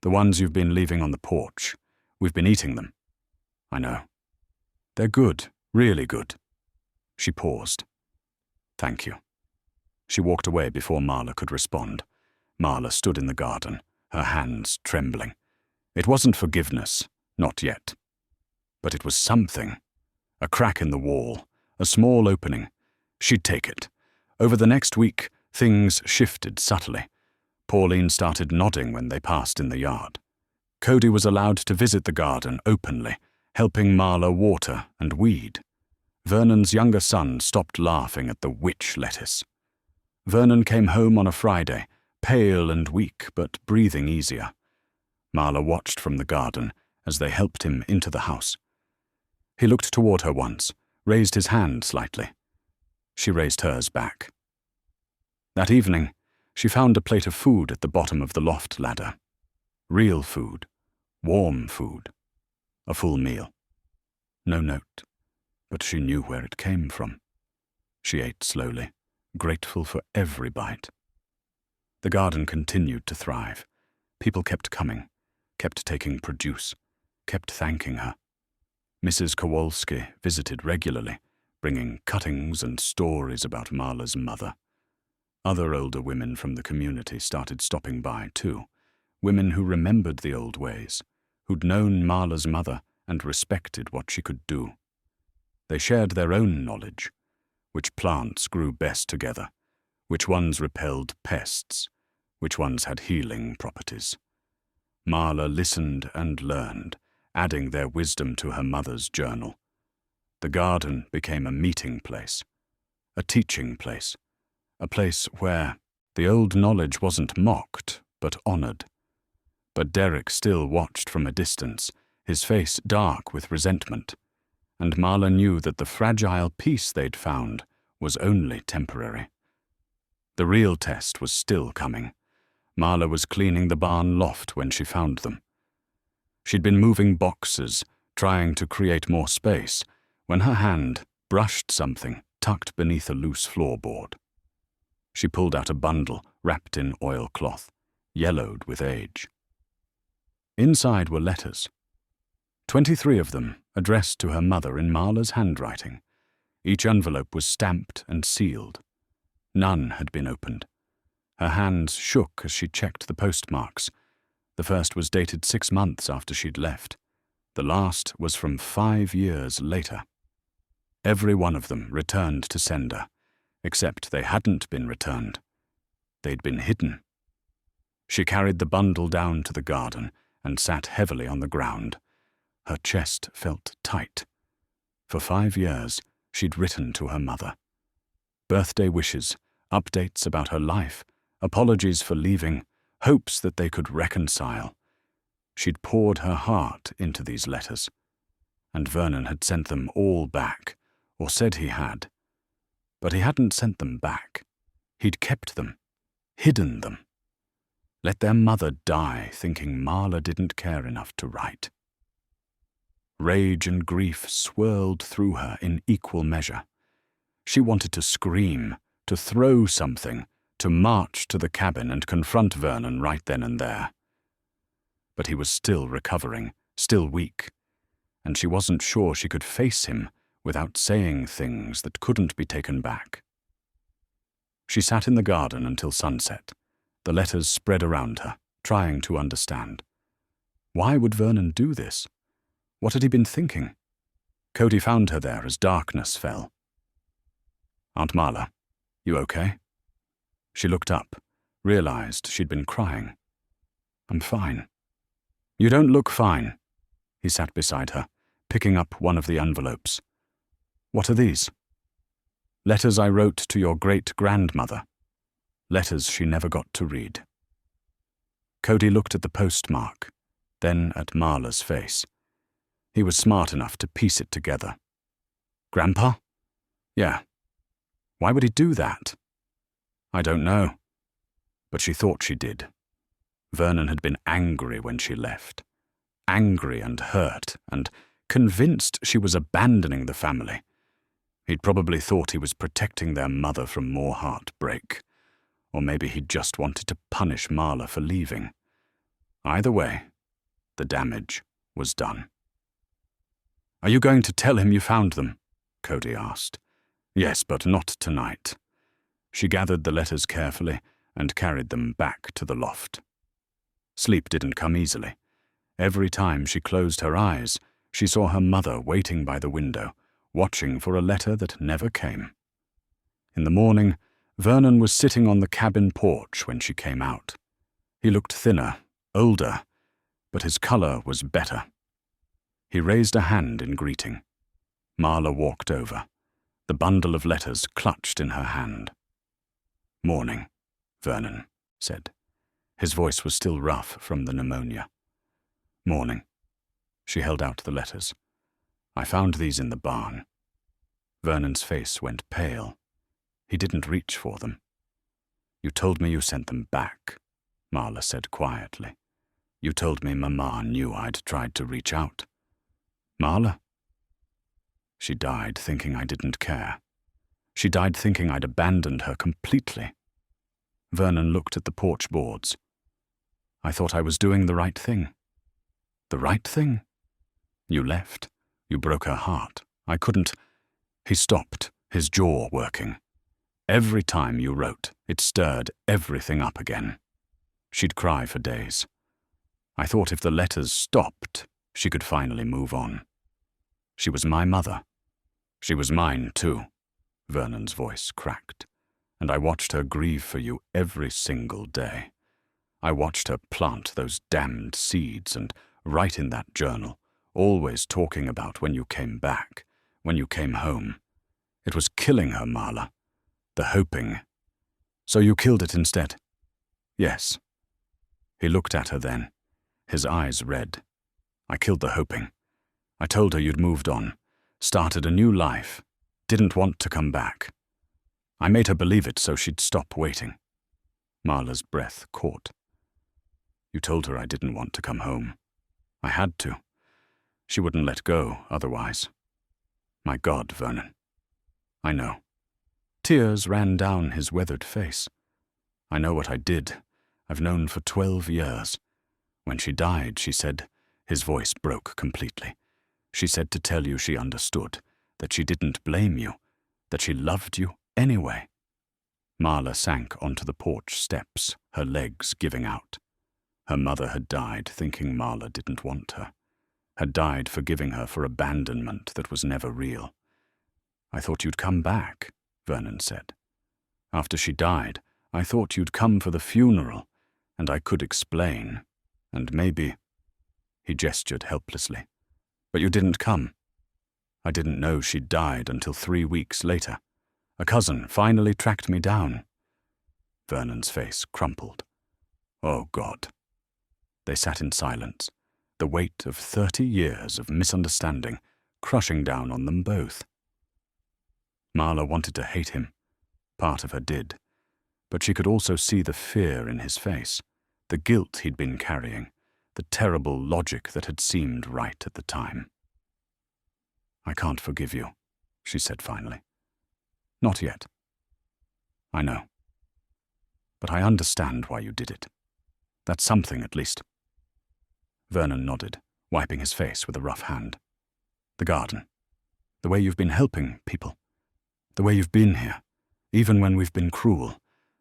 The ones you've been leaving on the porch. We've been eating them." "I know. They're good, really good." She paused. "Thank you." She walked away before Marla could respond. Marla stood in the garden, her hands trembling. It wasn't forgiveness, not yet. But it was something. A crack in the wall, a small opening. She'd take it. Over the next week, things shifted subtly. Pauline started nodding when they passed in the yard. Cody was allowed to visit the garden openly, helping Marla water and weed. Vernon's younger son stopped laughing at the witch lettuce. Vernon came home on a Friday, pale and weak, but breathing easier. Marla watched from the garden as they helped him into the house. He looked toward her once, raised his hand slightly. She raised hers back. That evening, she found a plate of food at the bottom of the loft ladder. Real food, warm food, a full meal. No note, but she knew where it came from. She ate slowly, grateful for every bite. The garden continued to thrive. People kept coming, kept taking produce, kept thanking her. Mrs. Kowalski visited regularly, bringing cuttings and stories about Marla's mother. Other older women from the community started stopping by too, women who remembered the old ways, who'd known Marla's mother and respected what she could do. They shared their own knowledge, which plants grew best together, which ones repelled pests, which ones had healing properties. Marla listened and learned, adding their wisdom to her mother's journal. The garden became a meeting place, a teaching place, a place where the old knowledge wasn't mocked, but honored. But Derek still watched from a distance, his face dark with resentment, and Marla knew that the fragile peace they'd found was only temporary. The real test was still coming. Marla was cleaning the barn loft when she found them. She'd been moving boxes, trying to create more space, when her hand brushed something tucked beneath a loose floorboard. She pulled out a bundle wrapped in oilcloth, yellowed with age. Inside were letters. 23 of them, addressed to her mother in Marla's handwriting. Each envelope was stamped and sealed. None had been opened. Her hands shook as she checked the postmarks. The first was dated 6 months after she'd left. The last was from 5 years later. Every one of them returned to sender, except they hadn't been returned. They'd been hidden. She carried the bundle down to the garden and sat heavily on the ground. Her chest felt tight. For 5 years, she'd written to her mother. Birthday wishes, updates about her life, apologies for leaving, hopes that they could reconcile. She'd poured her heart into these letters, and Vernon had sent them all back, or said he had. But he hadn't sent them back. He'd kept them, hidden them. Let their mother die thinking Marla didn't care enough to write. Rage and grief swirled through her in equal measure. She wanted to scream, to throw something, to march to the cabin and confront Vernon right then and there. But he was still recovering, still weak, and she wasn't sure she could face him without saying things that couldn't be taken back. She sat in the garden until sunset, the letters spread around her, trying to understand. Why would Vernon do this? What had he been thinking? Cody found her there as darkness fell. "Aunt Marla, you okay?" She looked up, realized she'd been crying. "I'm fine." "You don't look fine." He sat beside her, picking up one of the envelopes. "What are these?" "Letters I wrote to your great-grandmother. Letters she never got to read." Cody looked at the postmark, then at Marla's face. He was smart enough to piece it together. "Grandpa?" "Yeah." "Why would he do that?" "I don't know." But she thought she did. Vernon had been angry when she left. Angry and hurt, and convinced she was abandoning the family. He'd probably thought he was protecting their mother from more heartbreak. Or maybe he just wanted to punish Marla for leaving. Either way, the damage was done. "Are you going to tell him you found them?" Cody asked. "Yes, but not tonight." She gathered the letters carefully and carried them back to the loft. Sleep didn't come easily. Every time she closed her eyes, she saw her mother waiting by the window, watching for a letter that never came. In the morning, Vernon was sitting on the cabin porch when she came out. He looked thinner, older, but his color was better. He raised a hand in greeting. Marla walked over, the bundle of letters clutched in her hand. "Morning," Vernon said. His voice was still rough from the pneumonia. "Morning." She held out the letters. I found these in the barn. Vernon's face went pale. He didn't reach for them. You told me you sent them back, Marla said quietly. You told me Mama knew I'd tried to reach out. Marla? She died thinking I didn't care. She died thinking I'd abandoned her completely. Vernon looked at the porch boards. I thought I was doing the right thing. The right thing? You left. You broke her heart. I couldn't. He stopped, his jaw working. Every time you wrote, it stirred everything up again. She'd cry for days. I thought if the letters stopped, she could finally move on. She was my mother. She was mine, too. Vernon's voice cracked. And I watched her grieve for you every single day. I watched her plant those damned seeds and write in that journal, always talking about when you came back, when you came home. It was killing her, Marla. The hoping. So you killed it instead? Yes. He looked at her then, his eyes red. I killed the hoping. I told her you'd moved on, started a new life, didn't want to come back. I made her believe it so she'd stop waiting. Marla's breath caught. You told her I didn't want to come home. I had to. She wouldn't let go otherwise. My God, Vernon. I know. Tears ran down his weathered face. I know what I did. I've known for 12 years. When she died, she said, his voice broke completely. She said to tell you she understood, that she didn't blame you, that she loved you anyway. Marla sank onto the porch steps, her legs giving out. Her mother had died thinking Marla didn't want her, had died forgiving her for abandonment that was never real. I thought you'd come back, Vernon said. After she died, I thought you'd come for the funeral, and I could explain, and maybe... He gestured helplessly. But you didn't come. I didn't know she'd died until 3 weeks later. A cousin finally tracked me down. Vernon's face crumpled. Oh, God. They sat in silence, the weight of 30 years of misunderstanding crushing down on them both. Marla wanted to hate him. Part of her did. But she could also see the fear in his face, the guilt he'd been carrying, the terrible logic that had seemed right at the time. I can't forgive you, she said finally. Not yet. I know. But I understand why you did it. That's something, at least. Vernon nodded, wiping his face with a rough hand. The garden. The way you've been helping people. The way you've been here, even when we've been cruel.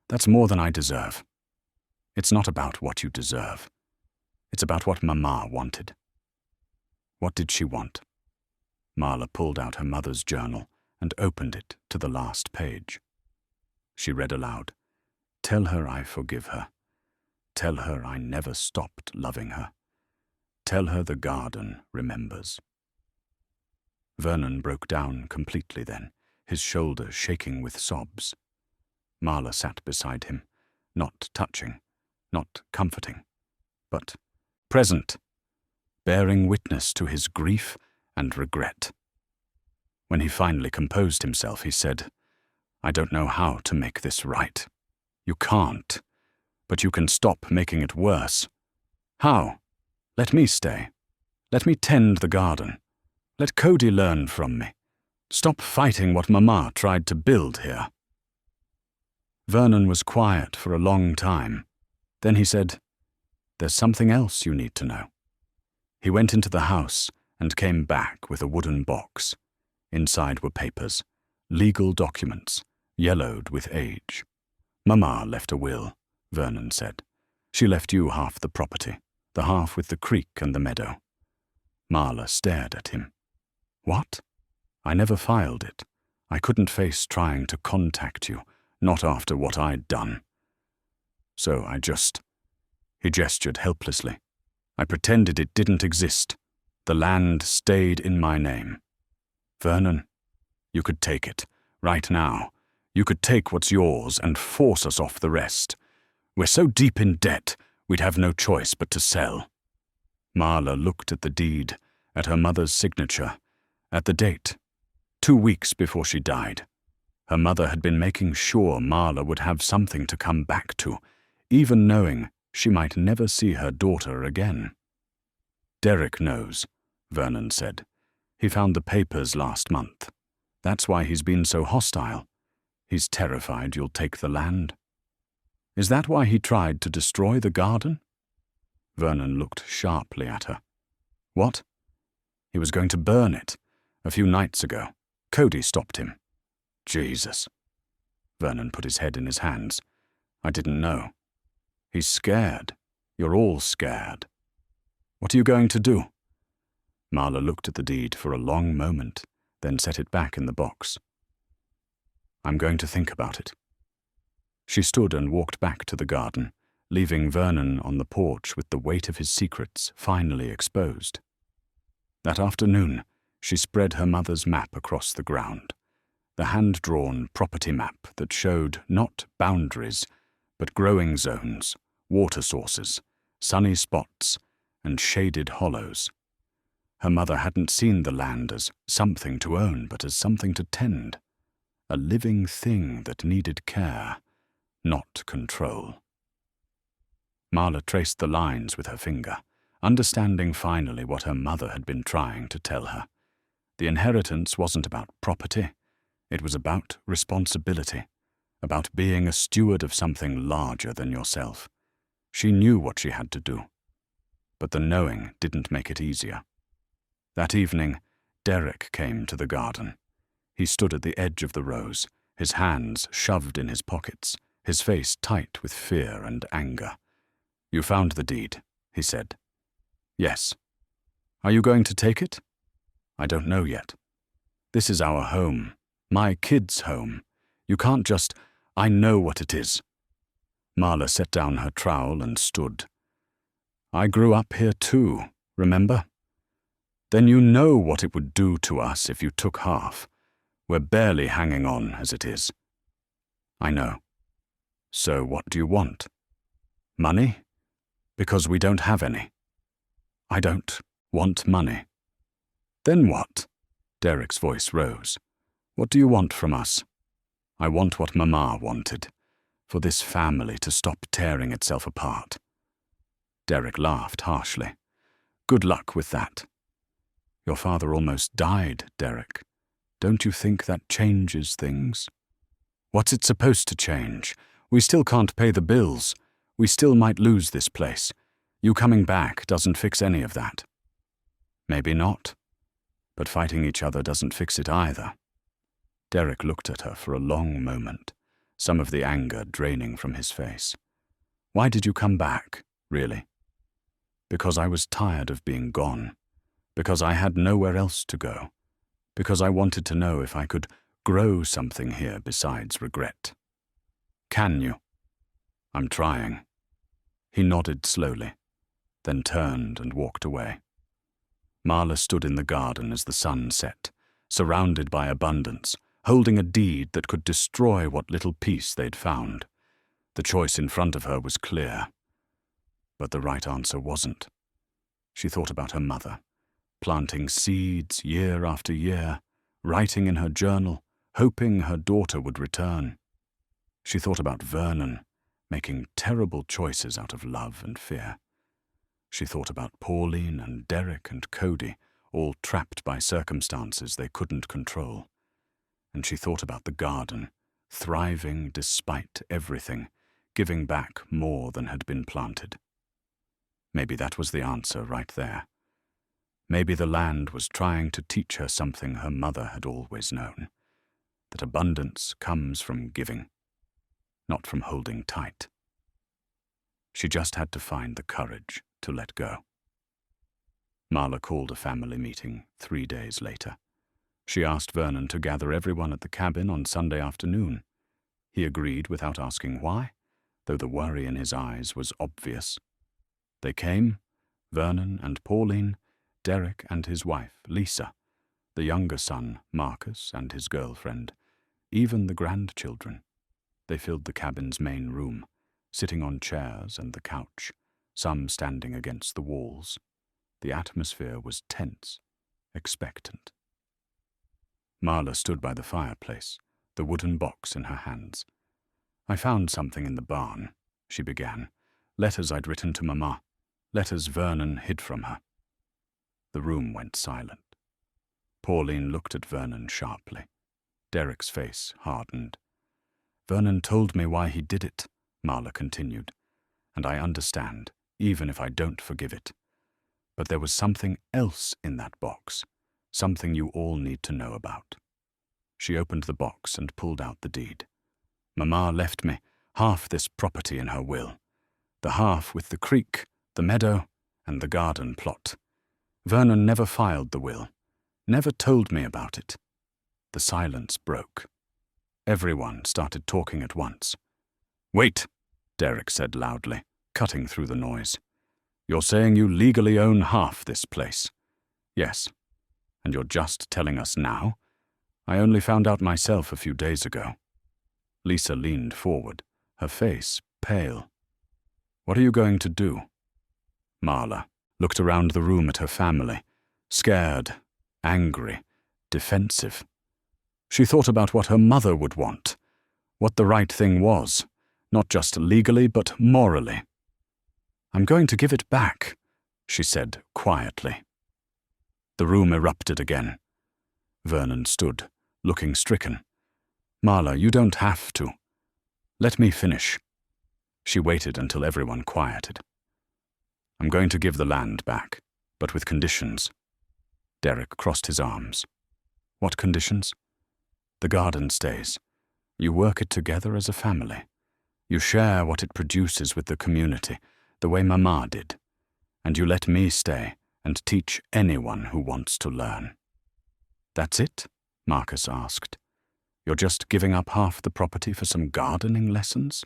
That's more than I deserve. It's not about what you deserve. It's about what Mama wanted. What did she want? Marla pulled out her mother's journal and opened it to the last page. She read aloud, Tell her I forgive her. Tell her I never stopped loving her. Tell her the garden remembers. Vernon broke down completely then, his shoulders shaking with sobs. Marla sat beside him, not touching, not comforting, but present, bearing witness to his grief and regret. When he finally composed himself, he said, I don't know how to make this right. You can't, but you can stop making it worse. How? Let me stay. Let me tend the garden. Let Cody learn from me. Stop fighting what Mama tried to build here. Vernon was quiet for a long time. Then he said, There's something else you need to know. He went into the house and came back with a wooden box. Inside were papers, legal documents, yellowed with age. Mama left a will, Vernon said. She left you half the property, the half with the creek and the meadow. Marla stared at him. What? I never filed it. I couldn't face trying to contact you, not after what I'd done. So I just... He gestured helplessly. I pretended it didn't exist. The land stayed in my name. Vernon, you could take it, right now. You could take what's yours and force us off the rest. We're so deep in debt, we'd have no choice but to sell. Marla looked at the deed, at her mother's signature, At the date, 2 weeks before she died, her mother had been making sure Marla would have something to come back to, even knowing she might never see her daughter again. "Derek knows," Vernon said. "He found the papers last month. That's why he's been so hostile. He's terrified you'll take the land." "Is that why he tried to destroy the garden?" Vernon looked sharply at her. "What?" "He was going to burn it. A few nights ago. Cody stopped him." "Jesus." Vernon put his head in his hands. "I didn't know. He's scared. You're all scared. What are you going to do?" Marla looked at the deed for a long moment, then set it back in the box. "I'm going to think about it." She stood and walked back to the garden, leaving Vernon on the porch with the weight of his secrets finally exposed. That afternoon, she spread her mother's map across the ground, the hand-drawn property map that showed not boundaries, but growing zones, water sources, sunny spots, and shaded hollows. Her mother hadn't seen the land as something to own, but as something to tend, a living thing that needed care, not control. Marla traced the lines with her finger, understanding finally what her mother had been trying to tell her. The inheritance wasn't about property. It was about responsibility, about being a steward of something larger than yourself. She knew what she had to do, but the knowing didn't make it easier. That evening, Derek came to the garden. He stood at the edge of the rows, his hands shoved in his pockets, his face tight with fear and anger. "You found the deed," he said. "Yes." "Are you going to take it?" "I don't know yet. This is our home, my kids' home. You can't just, I know what it is." Marla set down her trowel and stood. "I grew up here too, remember? Then you know what it would do to us if you took half. We're barely hanging on as it is." "I know. So what do you want? Money? Because we don't have any." "I don't want money." "Then what?" Derek's voice rose. "What do you want from us?" "I want what Mama wanted, for this family to stop tearing itself apart." Derek laughed harshly. "Good luck with that." "Your father almost died, Derek. Don't you think that changes things?" "What's it supposed to change? We still can't pay the bills. We still might lose this place. You coming back doesn't fix any of that." "Maybe not. But fighting each other doesn't fix it either." Derek looked at her for a long moment, some of the anger draining from his face. "Why did you come back, really?" "Because I was tired of being gone. Because I had nowhere else to go. Because I wanted to know if I could grow something here besides regret." "Can you?" "I'm trying." He nodded slowly, then turned and walked away. Marla stood in the garden as the sun set, surrounded by abundance, holding a deed that could destroy what little peace they'd found. The choice in front of her was clear, but the right answer wasn't. She thought about her mother, planting seeds year after year, writing in her journal, hoping her daughter would return. She thought about Vernon, making terrible choices out of love and fear. She thought about Pauline and Derek and Cody, all trapped by circumstances they couldn't control. And she thought about the garden, thriving despite everything, giving back more than had been planted. Maybe that was the answer right there. Maybe the land was trying to teach her something her mother had always known, that abundance comes from giving, not from holding tight. She just had to find the courage to let go. Marla called a family meeting 3 days later. She asked Vernon to gather everyone at the cabin on Sunday afternoon. He agreed without asking why, though the worry in his eyes was obvious. They came, Vernon and Pauline, Derek and his wife, Lisa, the younger son, Marcus, and his girlfriend, even the grandchildren. They filled the cabin's main room, sitting on chairs and the couch, some standing against the walls. The atmosphere was tense, expectant. Marla stood by the fireplace, the wooden box in her hands. "I found something in the barn," she began. "Letters I'd written to Mama. Letters Vernon hid from her." The room went silent. Pauline looked at Vernon sharply. Derek's face hardened. "Vernon told me why he did it," Marla continued, "and I understand, even if I don't forgive it. But there was something else in that box, something you all need to know about." She opened the box and pulled out the deed. "Mama left me half this property in her will, the half with the creek, the meadow, and the garden plot. Vernon never filed the will, never told me about it." The silence broke. Everyone started talking at once. "Wait," Derek said loudly, cutting through the noise. "You're saying you legally own half this place?" "Yes. And you're just telling us now? I only found out myself a few days ago." Lisa leaned forward, her face pale. "What are you going to do?" Marla looked around the room at her family, scared, angry, defensive. She thought about what her mother would want, what the right thing was, not just legally but morally. "I'm going to give it back," she said quietly. The room erupted again. Vernon stood, looking stricken. "Marla, you don't have to. Let me finish." She waited until everyone quieted. "I'm going to give the land back, but with conditions." Derek crossed his arms. "What conditions?" "The garden stays. You work it together as a family. You share what it produces with the community, the way Mama did. And you let me stay and teach anyone who wants to learn." "That's it?" Marcus asked. "You're just giving up half the property for some gardening lessons?"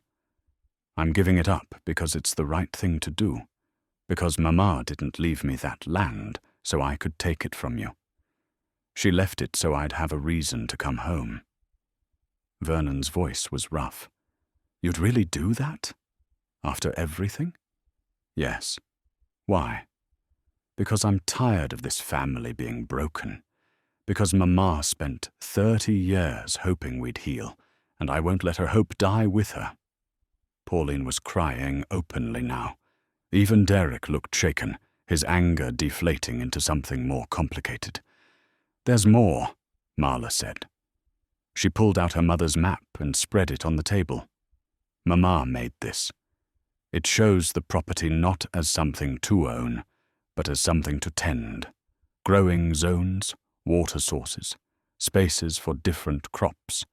"I'm giving it up because it's the right thing to do. Because Mama didn't leave me that land so I could take it from you. She left it so I'd have a reason to come home." Vernon's voice was rough. "You'd really do that? After everything?" "Yes. Why?" "Because I'm tired of this family being broken. Because Mama spent 30 years hoping we'd heal, and I won't let her hope die with her." Pauline was crying openly now. Even Derek looked shaken, his anger deflating into something more complicated. "There's more," Marla said. She pulled out her mother's map and spread it on the table. "Mama made this. It shows the property not as something to own, but as something to tend. Growing zones, water sources, spaces for different crops.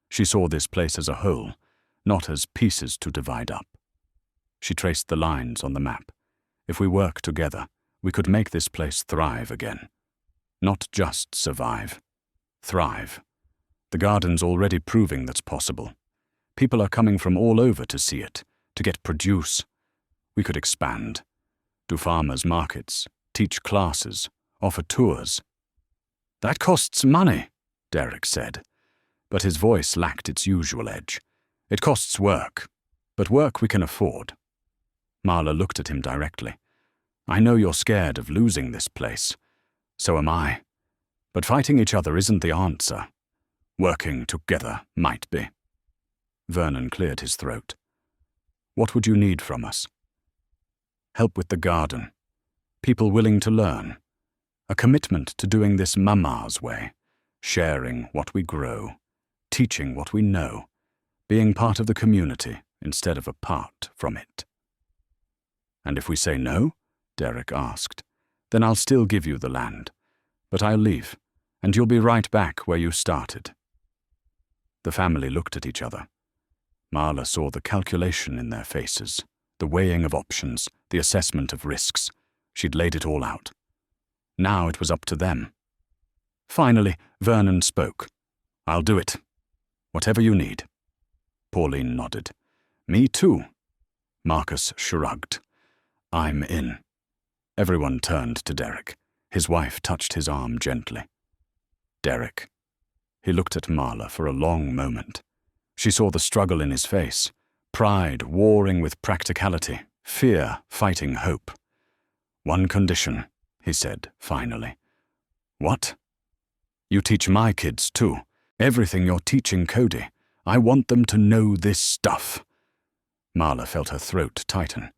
She saw this place as a whole, not as pieces to divide up." She traced the lines on the map. "If we work together, we could make this place thrive again. Not just survive. Thrive. The garden's already proving that's possible. People are coming from all over to see it, to get produce. We could expand. Do farmers' markets, teach classes, offer tours." "That costs money," Derek said, but his voice lacked its usual edge. "It costs work, but work we can afford." Marla looked at him directly. "I know you're scared of losing this place. So am I. But fighting each other isn't the answer. Working together might be." Vernon cleared his throat. "What would you need from us?" "Help with the garden. People willing to learn. A commitment to doing this Mama's way. Sharing what we grow. Teaching what we know. Being part of the community instead of apart from it." "And if we say no?" Derek asked. "Then I'll still give you the land. But I'll leave, and you'll be right back where you started." The family looked at each other. Marla saw the calculation in their faces, the weighing of options, the assessment of risks. She'd laid it all out. Now it was up to them. Finally, Vernon spoke. "I'll do it. Whatever you need." Pauline nodded. "Me too." Marcus shrugged. "I'm in." Everyone turned to Derek. His wife touched his arm gently. "Derek." He looked at Marla for a long moment. She saw the struggle in his face, pride warring with practicality, fear fighting hope. "One condition," he said finally. "What?" You teach my kids too. Everything you're teaching Cody. I want them to know this stuff. Marla felt her throat tighten.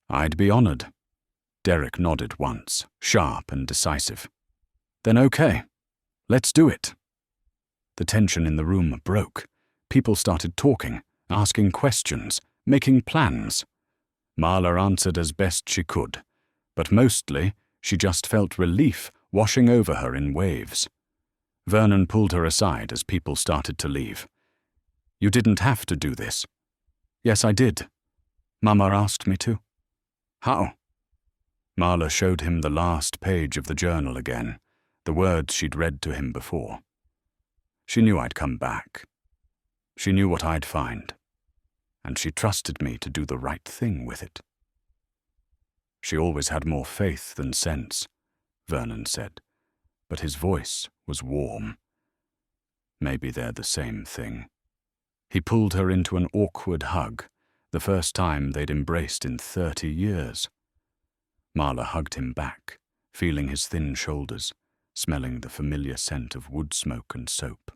I'd be honored. Derek nodded once, sharp and decisive. Then okay. Let's do it. The tension in the room broke. People started talking, asking questions, making plans. Marla answered as best she could, but mostly she just felt relief washing over her in waves. Vernon pulled her aside as people started to leave. You didn't have to do this. Yes, I did. Mama asked me to. How? Marla showed him the last page of the journal again, the words she'd read to him before. She knew I'd come back. She knew what I'd find, and she trusted me to do the right thing with it. She always had more faith than sense, Vernon said, but his voice was warm. Maybe they're the same thing. He pulled her into an awkward hug, the first time they'd embraced in 30 years. Marla hugged him back, feeling his thin shoulders, smelling the familiar scent of wood smoke and soap.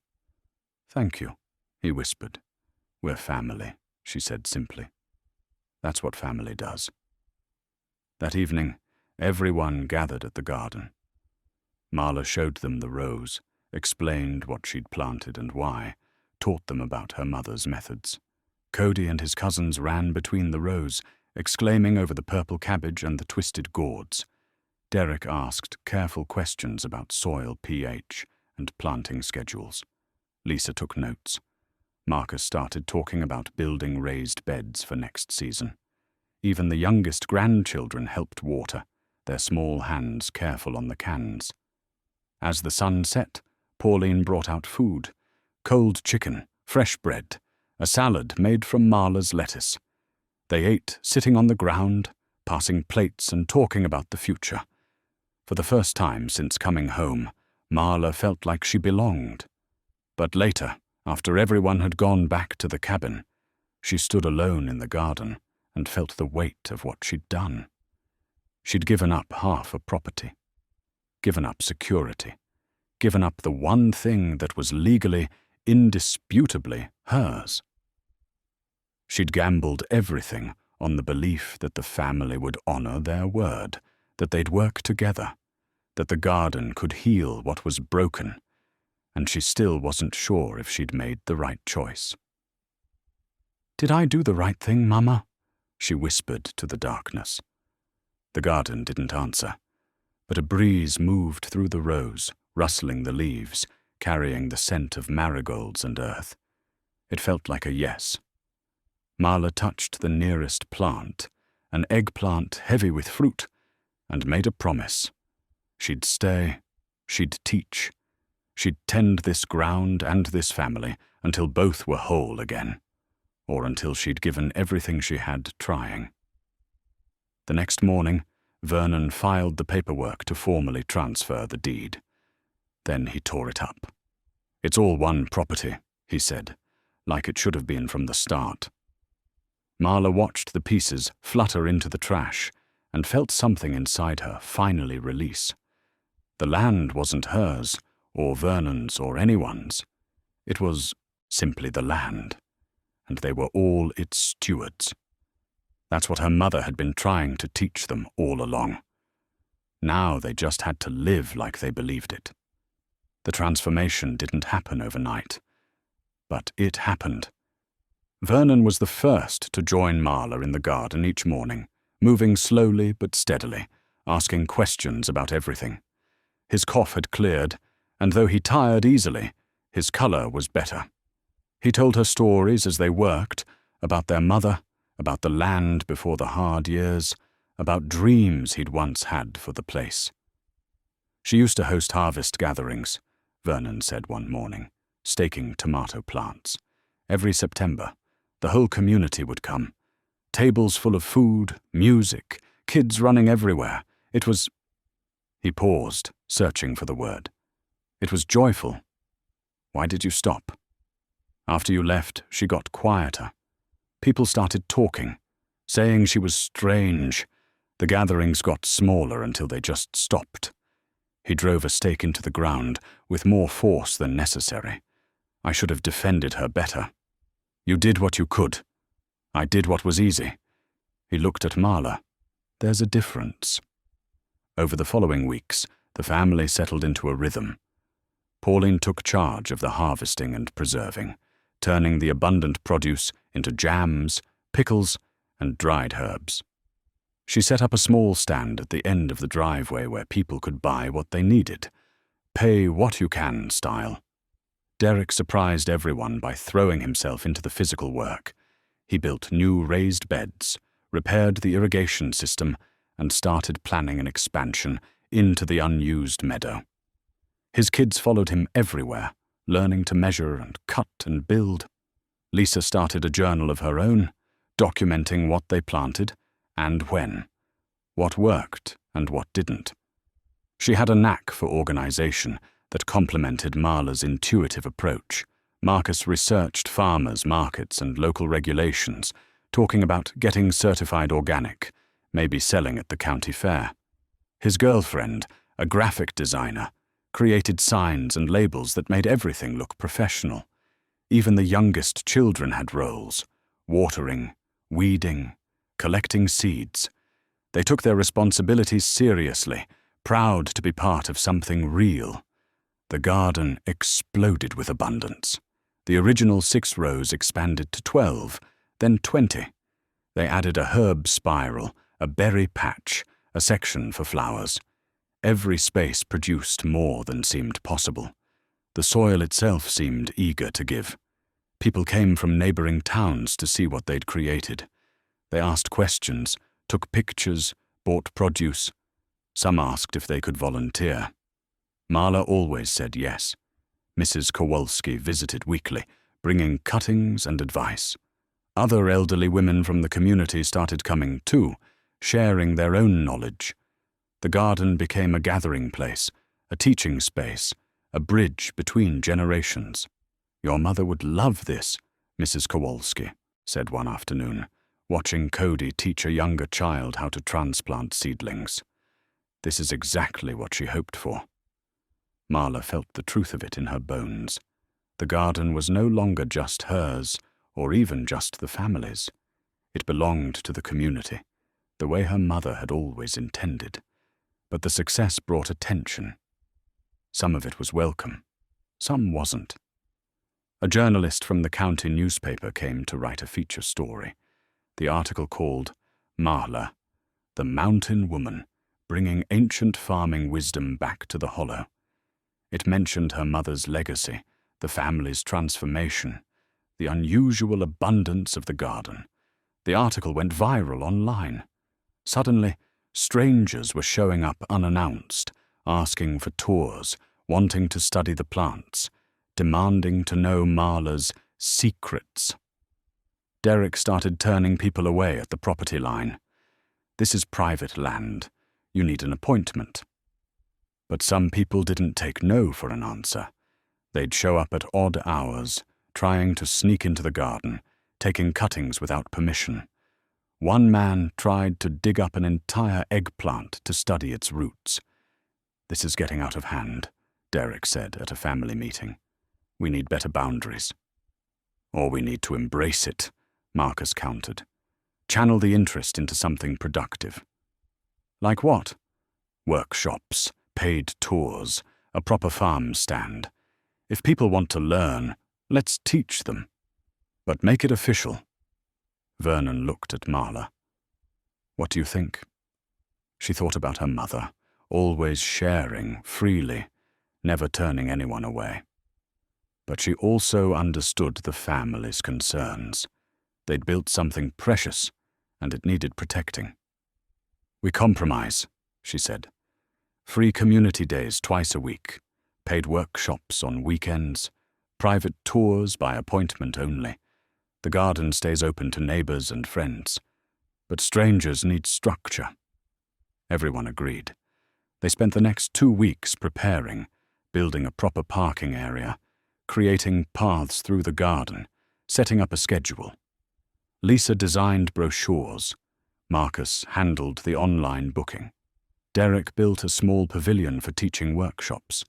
Thank you, he whispered. We're family, she said simply. That's what family does. That evening, everyone gathered at the garden. Marla showed them the rows, explained what she'd planted and why, taught them about her mother's methods. Cody and his cousins ran between the rows, exclaiming over the purple cabbage and the twisted gourds. Derek asked careful questions about soil pH and planting schedules. Lisa took notes. Marcus started talking about building raised beds for next season. Even the youngest grandchildren helped water, their small hands careful on the cans. As the sun set, Pauline brought out food: cold chicken, fresh bread, a salad made from Marla's lettuce. They ate sitting on the ground, passing plates and talking about the future. For the first time since coming home, Marla felt like she belonged. But later, after everyone had gone back to the cabin, she stood alone in the garden and felt the weight of what she'd done. She'd given up half a property, given up security, given up the one thing that was legally, indisputably hers. She'd gambled everything on the belief that the family would honor their word, that they'd work together, that the garden could heal what was broken, and she still wasn't sure if she'd made the right choice. Did I do the right thing, Mama? She whispered to the darkness. The garden didn't answer, but a breeze moved through the rows, rustling the leaves, carrying the scent of marigolds and earth. It felt like a yes. Marla touched the nearest plant, an eggplant heavy with fruit, and made a promise. She'd stay, she'd teach, she'd tend this ground and this family until both were whole again, or until she'd given everything she had trying. The next morning, Vernon filed the paperwork to formally transfer the deed. Then he tore it up. It's all one property, he said, like it should have been from the start. Marla watched the pieces flutter into the trash and felt something inside her finally release. The land wasn't hers, or Vernon's, or anyone's. It was simply the land, and they were all its stewards. That's what her mother had been trying to teach them all along. Now they just had to live like they believed it. The transformation didn't happen overnight, but it happened. Vernon was the first to join Marla in the garden each morning, moving slowly but steadily, asking questions about everything. His cough had cleared, and though he tired easily, his color was better. He told her stories as they worked, about their mother, about the land before the hard years, about dreams he'd once had for the place. She used to host harvest gatherings, Vernon said one morning, staking tomato plants. Every September, the whole community would come. Tables full of food, music, kids running everywhere. It was... He paused, searching for the word. It was joyful. Why did you stop? After you left, she got quieter. People started talking, saying she was strange. The gatherings got smaller until they just stopped. He drove a stake into the ground with more force than necessary. I should have defended her better. You did what you could. I did what was easy. He looked at Marla. There's a difference. Over the following weeks, the family settled into a rhythm. Pauline took charge of the harvesting and preserving, turning the abundant produce into jams, pickles, and dried herbs. She set up a small stand at the end of the driveway where people could buy what they needed. Pay what you can style. Derek surprised everyone by throwing himself into the physical work. He built new raised beds, repaired the irrigation system, and started planning an expansion into the unused meadow. His kids followed him everywhere, learning to measure and cut and build. Lisa started a journal of her own, documenting what they planted and when, what worked and what didn't. She had a knack for organization that complemented Marla's intuitive approach. Marcus researched farmers' markets and local regulations, talking about getting certified organic, maybe selling at the county fair. His girlfriend, a graphic designer, created signs and labels that made everything look professional. Even the youngest children had roles: watering, weeding, collecting seeds. They took their responsibilities seriously, proud to be part of something real. The garden exploded with abundance. The original 6 rows expanded to 12, then 20. They added a herb spiral, a berry patch, a section for flowers. Every space produced more than seemed possible. The soil itself seemed eager to give. People came from neighboring towns to see what they'd created. They asked questions, took pictures, bought produce. Some asked if they could volunteer. Marla always said yes. Mrs. Kowalski visited weekly, bringing cuttings and advice. Other elderly women from the community started coming too, sharing their own knowledge. The garden became a gathering place, a teaching space, a bridge between generations. Your mother would love this, Mrs. Kowalski said one afternoon, watching Cody teach a younger child how to transplant seedlings. This is exactly what she hoped for. Marla felt the truth of it in her bones. The garden was no longer just hers, or even just the family's. It belonged to the community, the way her mother had always intended. But the success brought attention. Some of it was welcome, some wasn't. A journalist from the county newspaper came to write a feature story. The article called Marla, the Mountain Woman, bringing ancient farming wisdom back to the hollow. It mentioned her mother's legacy, the family's transformation, the unusual abundance of the garden. The article went viral online. Suddenly, strangers were showing up unannounced, asking for tours, wanting to study the plants, demanding to know Marla's secrets. Derek started turning people away at the property line. This is private land. You need an appointment. But some people didn't take no for an answer. They'd show up at odd hours, trying to sneak into the garden, taking cuttings without permission. One man tried to dig up an entire eggplant to study its roots. This is getting out of hand, Derek said at a family meeting. We need better boundaries. Or we need to embrace it, Marcus countered. Channel the interest into something productive. Like what? Workshops, paid tours, a proper farm stand. If people want to learn, let's teach them. But make it official. Vernon looked at Marla. What do you think? She thought about her mother, always sharing freely, never turning anyone away. But she also understood the family's concerns. They'd built something precious, and it needed protecting. We compromise, she said. Free community days twice a week, paid workshops on weekends, private tours by appointment only. The garden stays open to neighbors and friends, but strangers need structure. Everyone agreed. They spent the next 2 weeks preparing, building a proper parking area, creating paths through the garden, setting up a schedule. Lisa designed brochures. Marcus handled the online booking. Derek built a small pavilion for teaching workshops.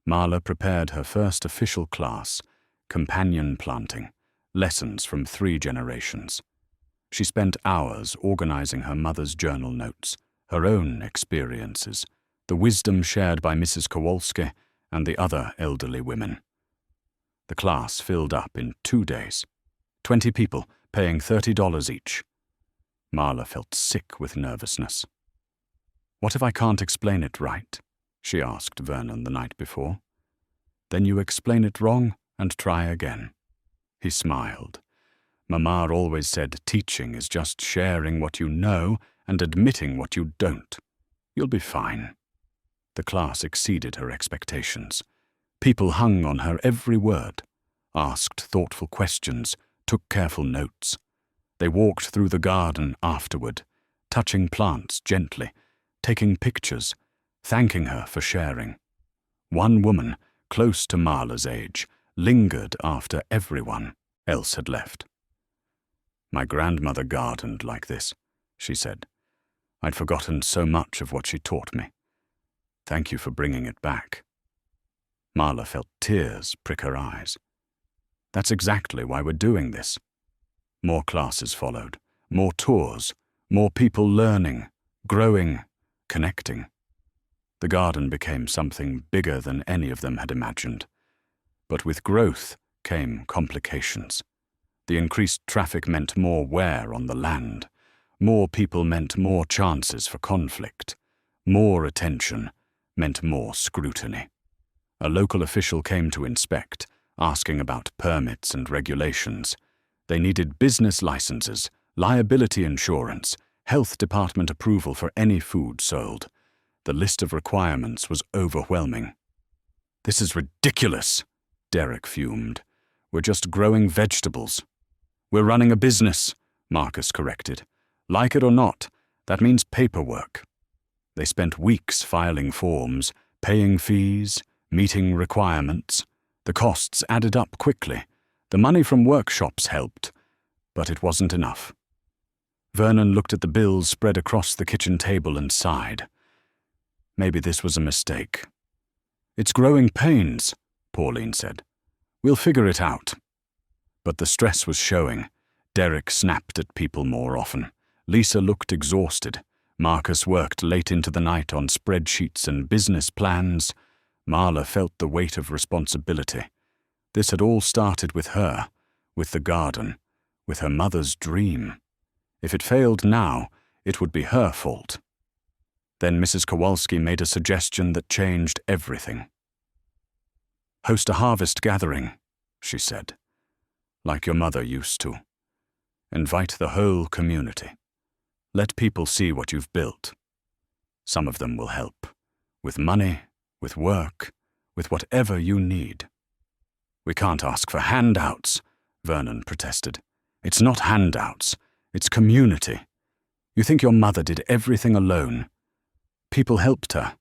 Marla prepared her first official class, companion planting, lessons from 3 generations. She spent hours organizing her mother's journal notes, her own experiences, the wisdom shared by Mrs. Kowalski and the other elderly women. The class filled up in 2 days. 20 people, paying $30 each. Marla felt sick with nervousness. "What if I can't explain it right?" she asked Vernon the night before. "Then you explain it wrong and try again." He smiled. Mama always said teaching is just sharing what you know and admitting what you don't. You'll be fine. The class exceeded her expectations. People hung on her every word, asked thoughtful questions, took careful notes. They walked through the garden afterward, touching plants gently, taking pictures, thanking her for sharing. One woman, close to Marla's age, lingered after everyone else had left. "My grandmother gardened like this," she said. "I'd forgotten so much of what she taught me. Thank you for bringing it back." Marla felt tears prick her eyes. "That's exactly why we're doing this." More classes followed, more tours, more people learning, growing, connecting. The garden became something bigger than any of them had imagined. But with growth came complications. The increased traffic meant more wear on the land. More people meant more chances for conflict. More attention meant more scrutiny. A local official came to inspect, asking about permits and regulations. They needed business licenses, liability insurance, health department approval for any food sold. The list of requirements was overwhelming. "This is ridiculous," Derek fumed. "We're just growing vegetables." "We're running a business," Marcus corrected. "Like it or not, that means paperwork." They spent weeks filing forms, paying fees, meeting requirements. The costs added up quickly. The money from workshops helped, but it wasn't enough. Vernon looked at the bills spread across the kitchen table and sighed. Maybe this was a mistake. "It's growing pains," Pauline said. "We'll figure it out." But the stress was showing. Derek snapped at people more often. Lisa looked exhausted. Marcus worked late into the night on spreadsheets and business plans. Marla felt the weight of responsibility. This had all started with her, with the garden, with her mother's dream. If it failed now, it would be her fault. Then Mrs. Kowalski made a suggestion that changed everything. "Host a harvest gathering," she said, "like your mother used to. Invite the whole community. Let people see what you've built. Some of them will help, with money, with work, with whatever you need." "We can't ask for handouts," Vernon protested. "It's not handouts, it's community. You think your mother did everything alone. People helped her,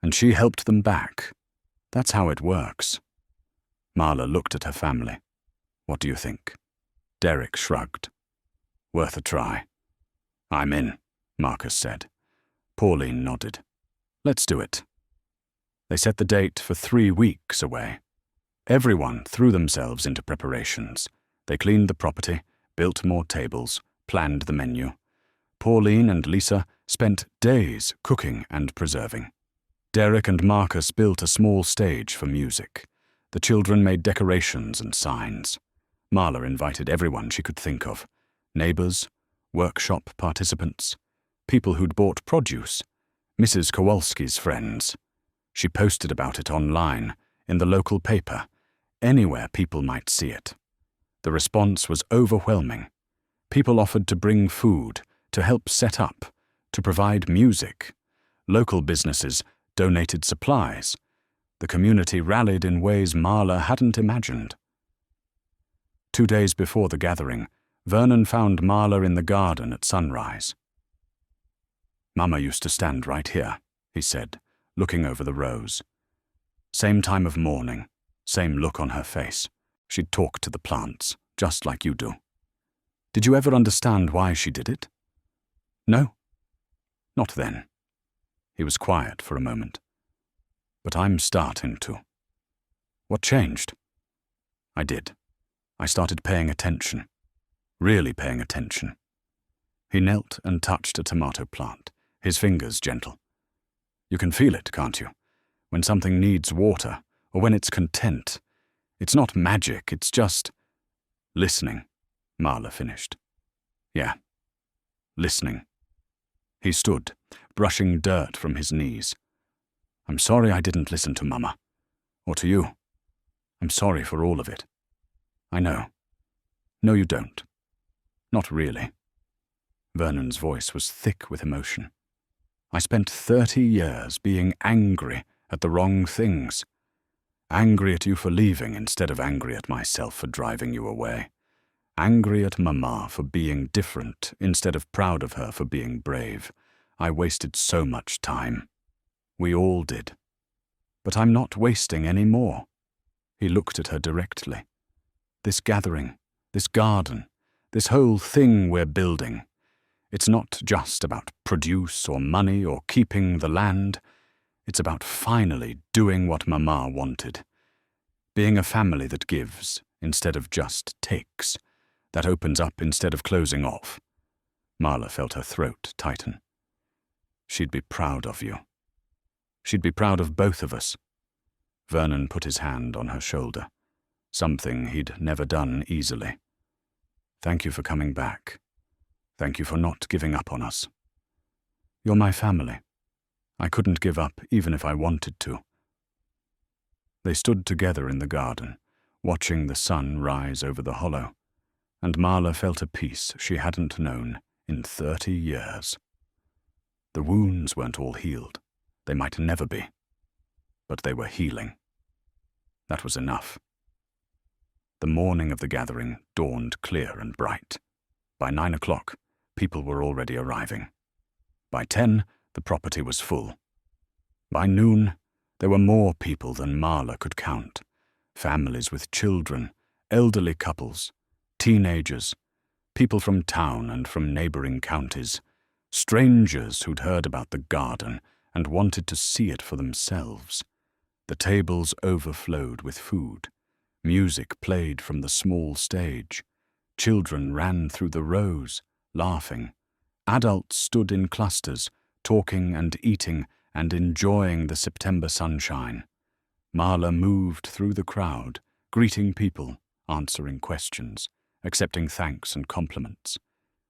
and she helped them back. That's how it works." Marla looked at her family. "What do you think?" Derek shrugged. "Worth a try." "I'm in," Marcus said. Pauline nodded. "Let's do it." They set the date for 3 weeks away. Everyone threw themselves into preparations. They cleaned the property, built more tables, planned the menu. Pauline and Lisa spent days cooking and preserving. Derek and Marcus built a small stage for music. The children made decorations and signs. Marla invited everyone she could think of. Neighbors, workshop participants, people who'd bought produce, Mrs. Kowalski's friends. She posted about it online, in the local paper, anywhere people might see it. The response was overwhelming. People offered to bring food, to help set up, to provide music. Local businesses donated supplies. The community rallied in ways Marla hadn't imagined. 2 days before the gathering, Vernon found Marla in the garden at sunrise. "Mama used to stand right here," he said, looking over the rows. "Same time of morning, same look on her face. She'd talk to the plants, just like you do. Did you ever understand why she did it?" "No, not then." He was quiet for a moment. But I'm starting to. What changed? I did. I started paying attention. Really paying attention. He knelt and touched a tomato plant, his fingers gentle. You can feel it, can't you? When something needs water, or when it's content. It's not magic, it's just listening, Marla finished. Yeah, listening. He stood, brushing dirt from his knees. I'm sorry I didn't listen to Mama. Or to you. I'm sorry for all of it. I know. No, you don't. Not really. Vernon's voice was thick with emotion. I spent 30 years being angry at the wrong things. Angry at you for leaving instead of angry at myself for driving you away. Angry at Mama for being different instead of proud of her for being brave. I wasted so much time. We all did. But I'm not wasting any more. He looked at her directly. This gathering, this garden, this whole thing we're building, it's not just about produce or money or keeping the land. It's about finally doing what Mama wanted. Being a family that gives instead of just takes, that opens up instead of closing off. Marla felt her throat tighten. She'd be proud of you. She'd be proud of both of us. Vernon put his hand on her shoulder, something he'd never done easily. Thank you for coming back. Thank you for not giving up on us. You're my family. I couldn't give up even if I wanted to. They stood together in the garden, watching the sun rise over the hollow, and Marla felt a peace she hadn't known in 30 years. The wounds weren't all healed. They might never be. But they were healing. That was enough. The morning of the gathering dawned clear and bright. By 9 o'clock, people were already arriving. By 10, the property was full. By noon, there were more people than Marla could count. Families with children, elderly couples, teenagers, people from town and from neighboring counties, strangers who'd heard about the garden and wanted to see it for themselves. The tables overflowed with food. Music played from the small stage. Children ran through the rows, laughing. Adults stood in clusters, talking and eating and enjoying the September sunshine. Marla moved through the crowd, greeting people, answering questions, accepting thanks and compliments.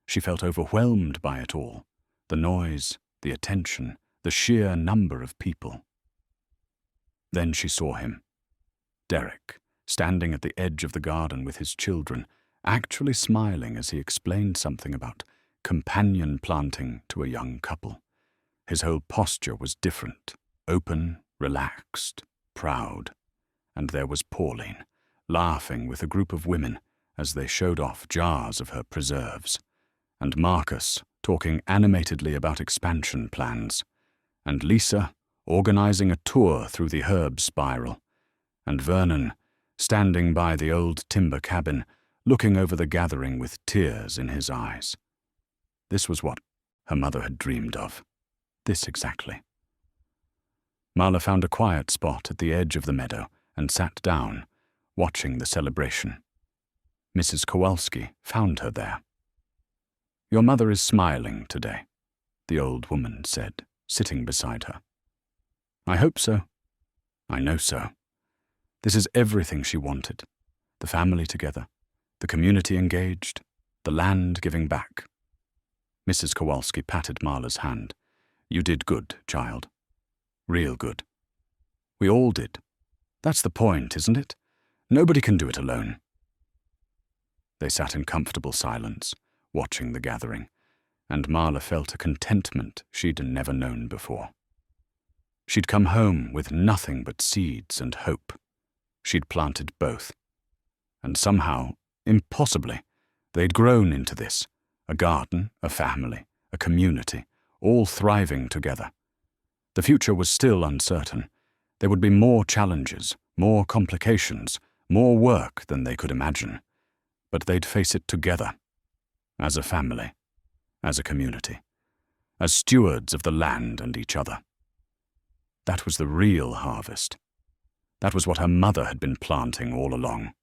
She felt overwhelmed by it all, the noise, the attention, the sheer number of people. Then she saw him, Derek, standing at the edge of the garden with his children, actually smiling as he explained something about companion planting to a young couple. His whole posture was different, open, relaxed, proud. And there was Pauline, laughing with a group of women as they showed off jars of her preserves, and Marcus talking animatedly about expansion plans, and Lisa organizing a tour through the herb spiral, and Vernon standing by the old timber cabin, looking over the gathering with tears in his eyes. This was what her mother had dreamed of. This exactly. Marla found a quiet spot at the edge of the meadow and sat down, watching the celebration. Mrs. Kowalski found her there. Your mother is smiling today, the old woman said, sitting beside her. I hope so. I know so. This is everything she wanted. The family together, the community engaged, the land giving back. Mrs. Kowalski patted Marla's hand. You did good, child. Real good. We all did. That's the point, isn't it? Nobody can do it alone. They sat in comfortable silence, watching the gathering, and Marla felt a contentment she'd never known before. She'd come home with nothing but seeds and hope. She'd planted both. And somehow, impossibly, they'd grown into this, a garden, a family, a community, all thriving together. The future was still uncertain. There would be more challenges, more complications, more work than they could imagine. But they'd face it together, as a family, as a community, as stewards of the land and each other. That was the real harvest. That was what her mother had been planting all along.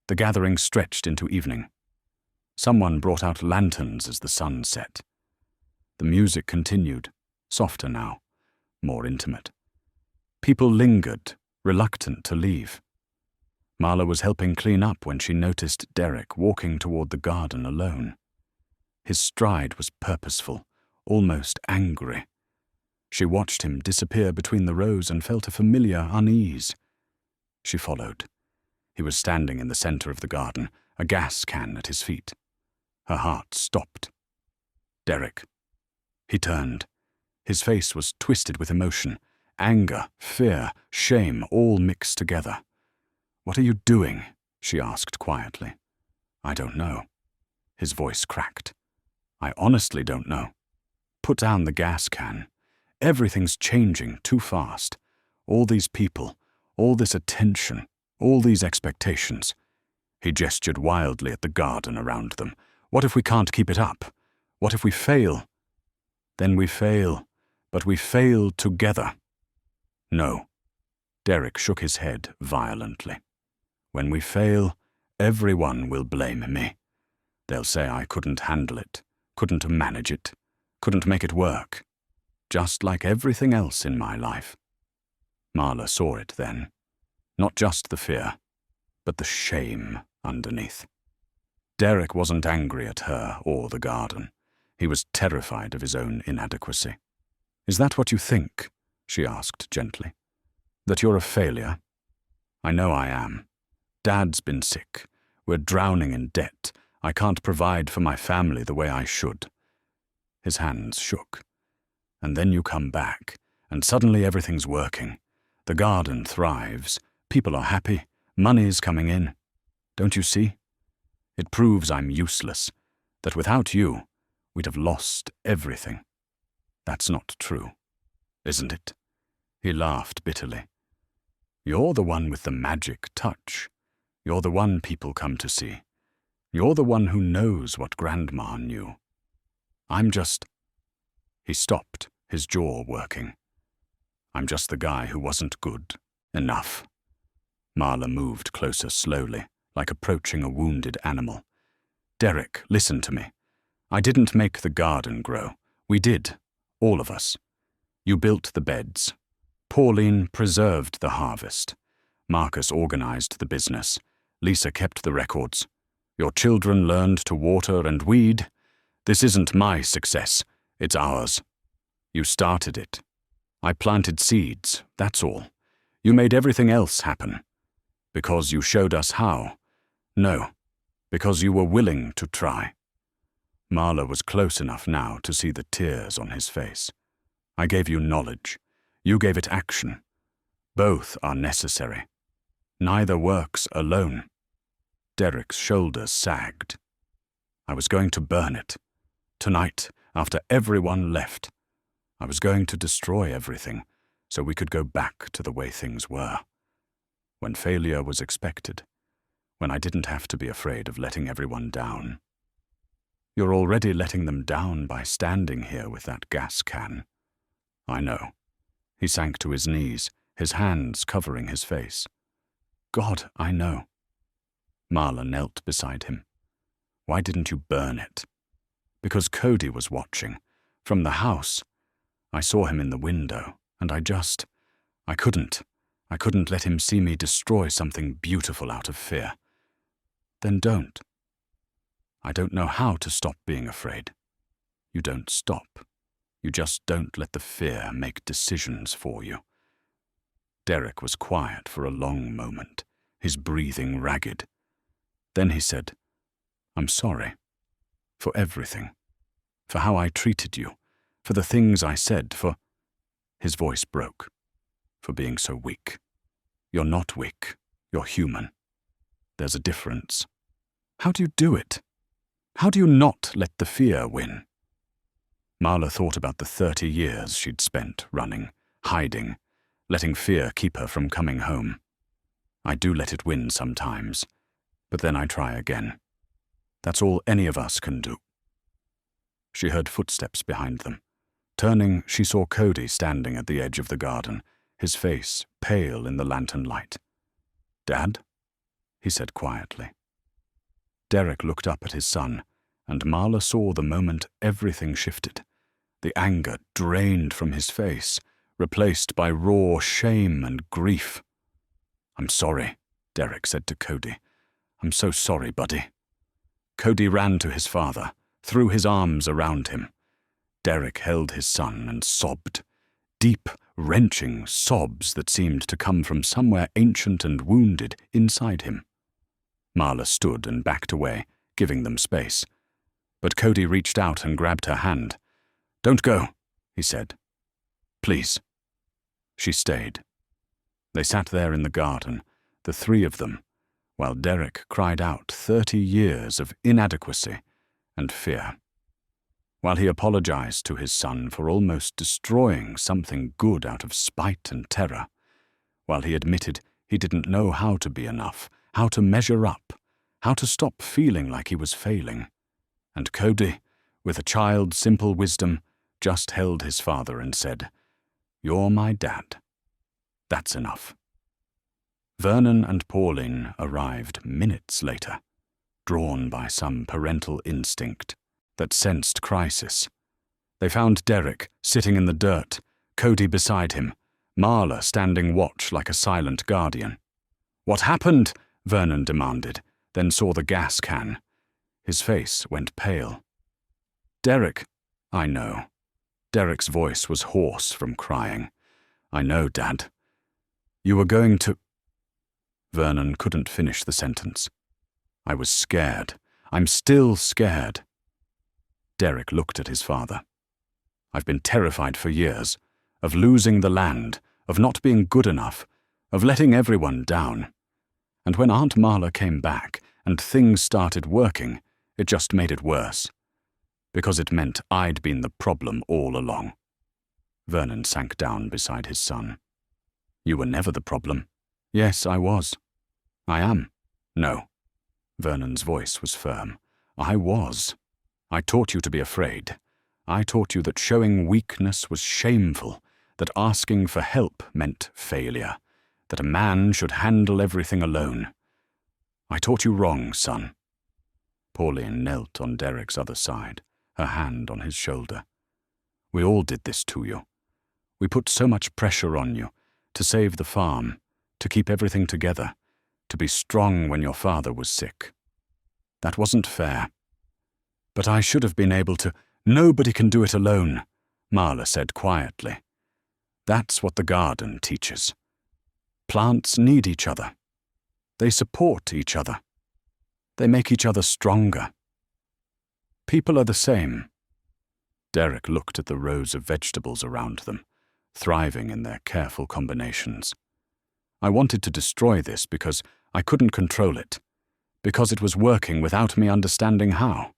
The gathering stretched into evening. Someone brought out lanterns as the sun set. The music continued, softer now, more intimate. People lingered, reluctant to leave. Marla was helping clean up when she noticed Derek walking toward the garden alone. His stride was purposeful, almost angry. She watched him disappear between the rows and felt a familiar unease. She followed. He was standing in the center of the garden, a gas can at his feet. Her heart stopped. Derek. He turned. His face was twisted with emotion. Anger, fear, shame, all mixed together. "What are you doing?" she asked quietly. "I don't know." His voice cracked. "I honestly don't know. Put down the gas can. Everything's changing too fast. All these people, all this attention, all these expectations." He gestured wildly at the garden around them. "What if we can't keep it up? What if we fail?" "Then we fail, but we fail together." "No." Derek shook his head violently. "When we fail, everyone will blame me. They'll say I couldn't handle it, couldn't manage it, couldn't make it work. Just like everything else in my life." Marla saw it then. Not just the fear, but the shame underneath. Derek wasn't angry at her or the garden. He was terrified of his own inadequacy. "Is that what you think?" she asked gently. "That you're a failure? I know I am. Dad's been sick. We're drowning in debt. I can't provide for my family the way I should." His hands shook. "And then you come back, and suddenly everything's working. The garden thrives. People are happy. Money's coming in. Don't you see? It proves I'm useless, that without you, we'd have lost everything. That's not true, isn't it?" He laughed bitterly. "You're the one with the magic touch. You're the one people come to see. You're the one who knows what Grandma knew. I'm just—" He stopped, his jaw working. "I'm just the guy who wasn't good enough." Marla moved closer slowly, like approaching a wounded animal. "Derek, listen to me. I didn't make the garden grow. We did, all of us. You built the beds. Pauline preserved the harvest. Marcus organized the business. Lisa kept the records. Your children learned to water and weed. This isn't my success, it's ours. You started it. I planted seeds, that's all. You made everything else happen. Because you showed us how. No, because you were willing to try." Marla was close enough now to see the tears on his face. "I gave you knowledge. You gave it action. Both are necessary. Neither works alone." Derek's shoulders sagged. "I was going to burn it. Tonight, after everyone left. I was going to destroy everything, so we could go back to the way things were. When failure was expected. When I didn't have to be afraid of letting everyone down." "You're already letting them down by standing here with that gas can." "I know." He sank to his knees, his hands covering his face. "God, I know." Marla knelt beside him. "Why didn't you burn it?" "Because Cody was watching. From the house. I saw him in the window, and I couldn't. I couldn't let him see me destroy something beautiful out of fear." "Then don't." "I don't know how to stop being afraid." "You don't stop. You just don't let the fear make decisions for you." Derek was quiet for a long moment, his breathing ragged. Then he said, "I'm sorry. For everything. For how I treated you. For the things I said. For—" His voice broke. "For being so weak. You're not weak. You're human. There's a difference. How do you do it? How do you not let the fear win?" Marla thought about the 30 years she'd spent running, hiding, letting fear keep her from coming home. "I do let it win sometimes, but then I try again. That's all any of us can do." She heard footsteps behind them. Turning, she saw Cody standing at the edge of the garden, his face pale in the lantern light. "Dad?" he said quietly. Derek looked up at his son, and Marla saw the moment everything shifted. The anger drained from his face, replaced by raw shame and grief. "I'm sorry," Derek said to Cody. "I'm so sorry, buddy." Cody ran to his father, threw his arms around him. Derek held his son and sobbed, deep, wrenching sobs that seemed to come from somewhere ancient and wounded inside him. Marla stood and backed away, giving them space. But Cody reached out and grabbed her hand. "Don't go," he said. "Please." She stayed. They sat there in the garden, the three of them, while Derek cried out 30 years of inadequacy and fear. While he apologized to his son for almost destroying something good out of spite and terror. While he admitted he didn't know how to be enough, how to measure up, how to stop feeling like he was failing. And Cody, with a child's simple wisdom, just held his father and said, "You're my dad. That's enough." Vernon and Pauline arrived minutes later, drawn by some parental instinct that sensed crisis. They found Derek sitting in the dirt, Cody beside him, Marla standing watch like a silent guardian. "What happened?" Vernon demanded, then saw the gas can. His face went pale. "Derek." "I know." Derek's voice was hoarse from crying. "I know, Dad. You were going to—" Vernon couldn't finish the sentence. "I was scared. I'm still scared." Derek looked at his father. "I've been terrified for years, of losing the land, of not being good enough, of letting everyone down. And when Aunt Marla came back and things started working, it just made it worse. Because it meant I'd been the problem all along." Vernon sank down beside his son. "You were never the problem." "Yes, I was." "I am." "No." Vernon's voice was firm. "I was. I taught you to be afraid. I taught you that showing weakness was shameful, that asking for help meant failure, that a man should handle everything alone. I taught you wrong, son." Pauline knelt on Derek's other side, her hand on his shoulder. "We all did this to you. We put so much pressure on you, to save the farm, to keep everything together, to be strong when your father was sick. That wasn't fair. But I should have been able to—" "Nobody can do it alone," Marla said quietly. "That's what the garden teaches. Plants need each other. They support each other. They make each other stronger. People are the same." Derek looked at the rows of vegetables around them, thriving in their careful combinations. "I wanted to destroy this because I couldn't control it, because it was working without me understanding how."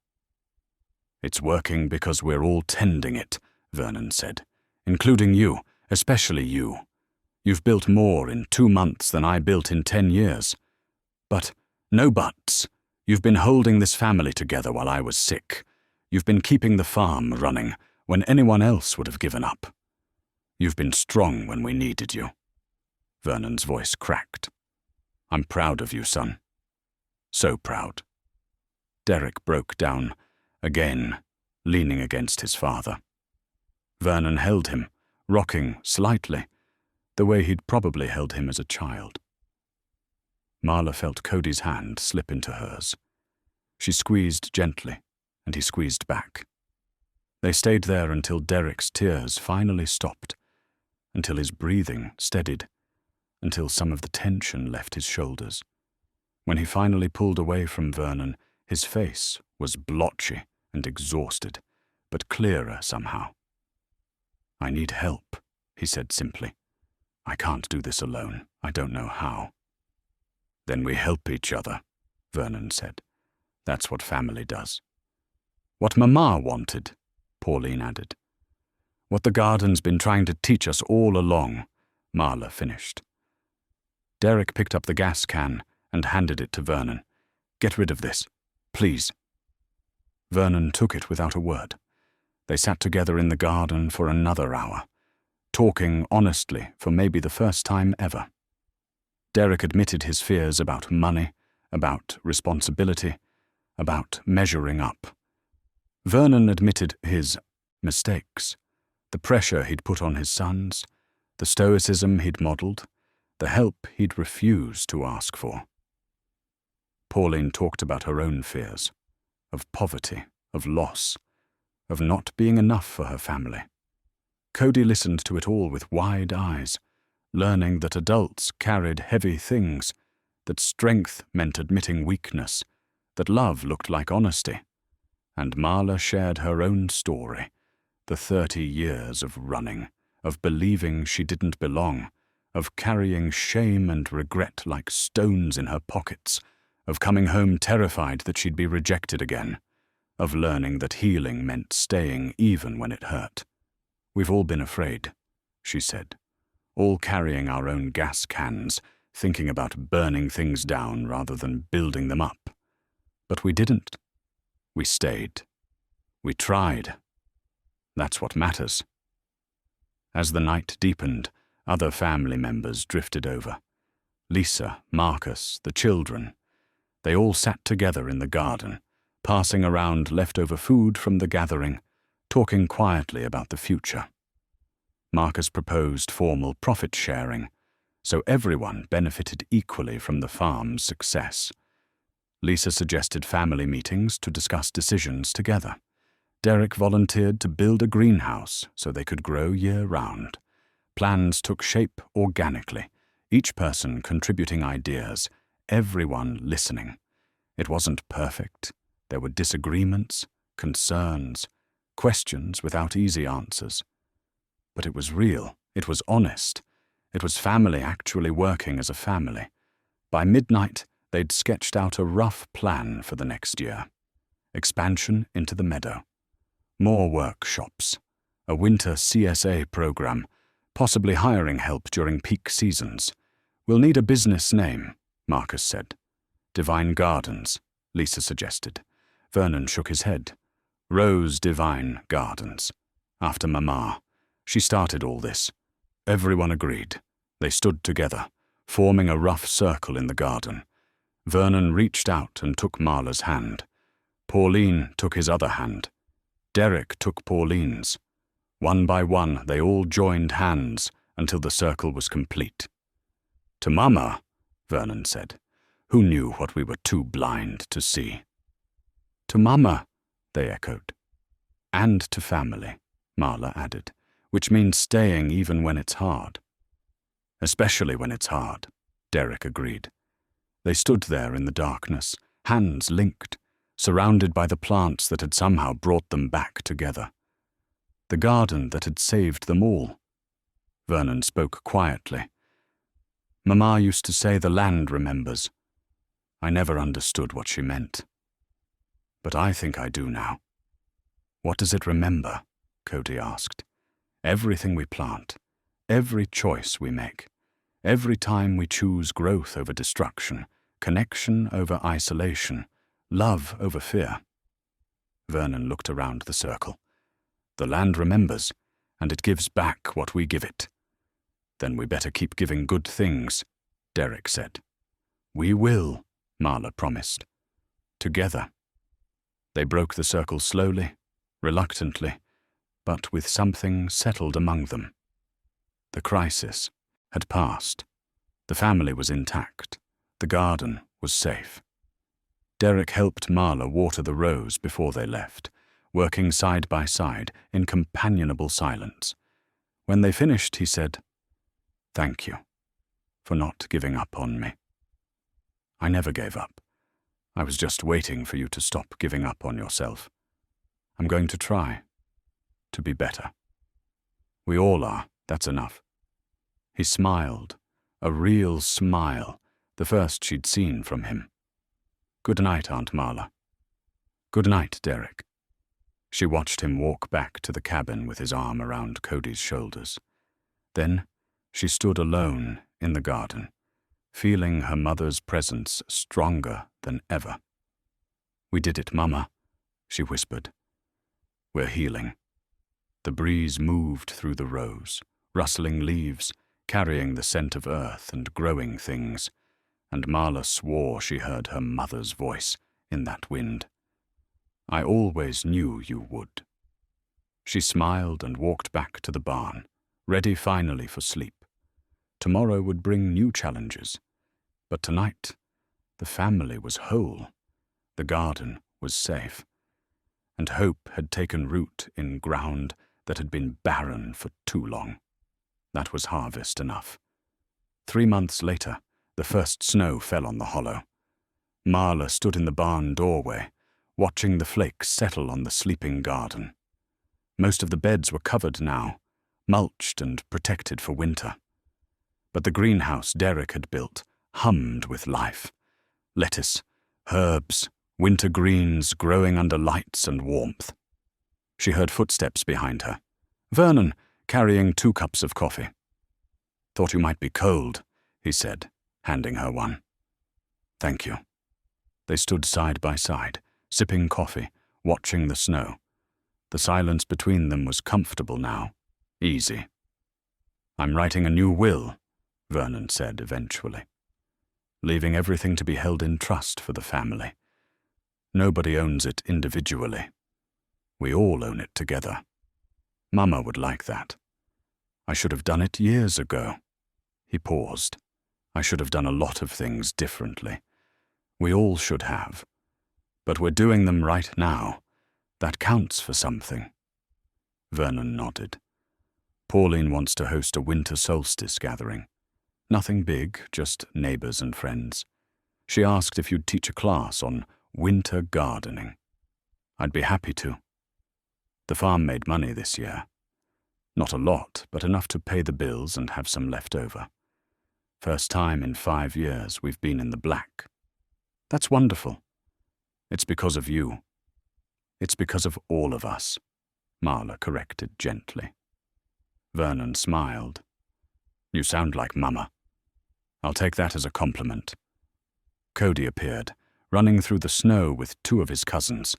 "It's working because we're all tending it," Vernon said, "including you, especially you. You've built more in 2 months than I built in 10 years. But, no buts, you've been holding this family together while I was sick. You've been keeping the farm running when anyone else would have given up. You've been strong when we needed you." Vernon's voice cracked. "I'm proud of you, son. So proud." Derek broke down, again, leaning against his father. Vernon held him, rocking slightly, the way he'd probably held him as a child. Marla felt Cody's hand slip into hers. She squeezed gently, and he squeezed back. They stayed there until Derek's tears finally stopped, until his breathing steadied, until some of the tension left his shoulders. When he finally pulled away from Vernon, his face was blotchy and exhausted, but clearer somehow. "I need help," he said simply. "I can't do this alone. I don't know how." "Then we help each other," Vernon said. "That's what family does." "What Mama wanted," Pauline added. "What the garden's been trying to teach us all along," Marla finished. Derek picked up the gas can and handed it to Vernon. "Get rid of this, please." Vernon took it without a word. They sat together in the garden for another hour, talking honestly for maybe the first time ever. Derek admitted his fears about money, about responsibility, about measuring up. Vernon admitted his mistakes, the pressure he'd put on his sons, the stoicism he'd modelled, the help he'd refused to ask for. Pauline talked about her own fears, of poverty, of loss, of not being enough for her family. Cody listened to it all with wide eyes, learning that adults carried heavy things, that strength meant admitting weakness, that love looked like honesty. And Marla shared her own story, the 30 years of running, of believing she didn't belong, of carrying shame and regret like stones in her pockets, of coming home terrified that she'd be rejected again, of learning that healing meant staying even when it hurt. "We've all been afraid," she said, all carrying our own gas cans, thinking about burning things down rather than building them up. But we didn't. We stayed. We tried. That's what matters. As the night deepened, other family members drifted over. Lisa, Marcus, the children. They all sat together in the garden, passing around leftover food from the gathering, talking quietly about the future. Marcus proposed formal profit sharing, so everyone benefited equally from the farm's success. Lisa suggested family meetings to discuss decisions together. Derek volunteered to build a greenhouse so they could grow year-round. Plans took shape organically, each person contributing ideas, everyone listening. It wasn't perfect. There were disagreements, concerns, questions without easy answers. But it was real. It was honest. It was family actually working as a family. By midnight, they'd sketched out a rough plan for the next year. Expansion into the meadow. More workshops. A winter CSA program, possibly hiring help during peak seasons. "We'll need a business name," Marcus said. "Divine Gardens," Lisa suggested. Vernon shook his head. "Rose Divine Gardens. After Mama. She started all this." Everyone agreed. They stood together, forming a rough circle in the garden. Vernon reached out and took Marla's hand. Pauline took his other hand. Derek took Pauline's. One by one, they all joined hands until the circle was complete. "To Mama," Vernon said. "Who knew what we were too blind to see?" "To Mama," they echoed. "And to family," Marla added, "which means staying even when it's hard." "Especially when it's hard," Derek agreed. They stood there in the darkness, hands linked, surrounded by the plants that had somehow brought them back together. The garden that had saved them all. Vernon spoke quietly. "Mama used to say the land remembers. I never understood what she meant. But I think I do now." "What does it remember?" Cody asked. "Everything we plant, every choice we make, every time we choose growth over destruction, connection over isolation, love over fear." Vernon looked around the circle. "The land remembers, and it gives back what we give it." "Then we better keep giving good things," Derek said. "We will," Marla promised. "Together." They broke the circle slowly, reluctantly, but with something settled among them. The crisis had passed. The family was intact. The garden was safe. Derek helped Marla water the rose before they left, working side by side in companionable silence. When they finished, he said, "Thank you for not giving up on me." "I never gave up. I was just waiting for you to stop giving up on yourself. I'm going to try to be better. We all are, that's enough." He smiled, a real smile, the first she'd seen from him. "Good night, Aunt Marla." "Good night, Derek." She watched him walk back to the cabin with his arm around Cody's shoulders. Then she stood alone in the garden, feeling her mother's presence stronger than ever. "We did it, Mama," she whispered. "We're healing." The breeze moved through the rows, rustling leaves, carrying the scent of earth and growing things, and Marla swore she heard her mother's voice in that wind. I always knew you would. She smiled and walked back to the barn, ready finally for sleep. Tomorrow would bring new challenges, but tonight the family was whole, the garden was safe, and hope had taken root in ground that had been barren for too long. That was harvest enough. 3 months later, the first snow fell on the hollow. Marla stood in the barn doorway, watching the flakes settle on the sleeping garden. Most of the beds were covered now, mulched and protected for winter. But the greenhouse Derek had built hummed with life. Lettuce, herbs, winter greens growing under lights and warmth. She heard footsteps behind her. Vernon, carrying 2 cups of coffee. "Thought you might be cold," he said, handing her one. "Thank you." They stood side by side, sipping coffee, watching the snow. The silence between them was comfortable now, easy. "I'm writing a new will," Vernon said eventually. "Leaving everything to be held in trust for the family. Nobody owns it individually. We all own it together. Mama would like that. I should have done it years ago." He paused. "I should have done a lot of things differently. We all should have. But we're doing them right now. That counts for something." Vernon nodded. "Pauline wants to host a winter solstice gathering. Nothing big, just neighbors and friends. She asked if you'd teach a class on winter gardening. I'd be happy to. The farm made money this year. Not a lot, but enough to pay the bills and have some left over. First time in 5 years we've been in the black. That's wonderful. It's because of you. It's because of all of us," Marla corrected gently. Vernon smiled. "You sound like Mama. I'll take that as a compliment." Cody appeared, running through the snow with 2 of his cousins.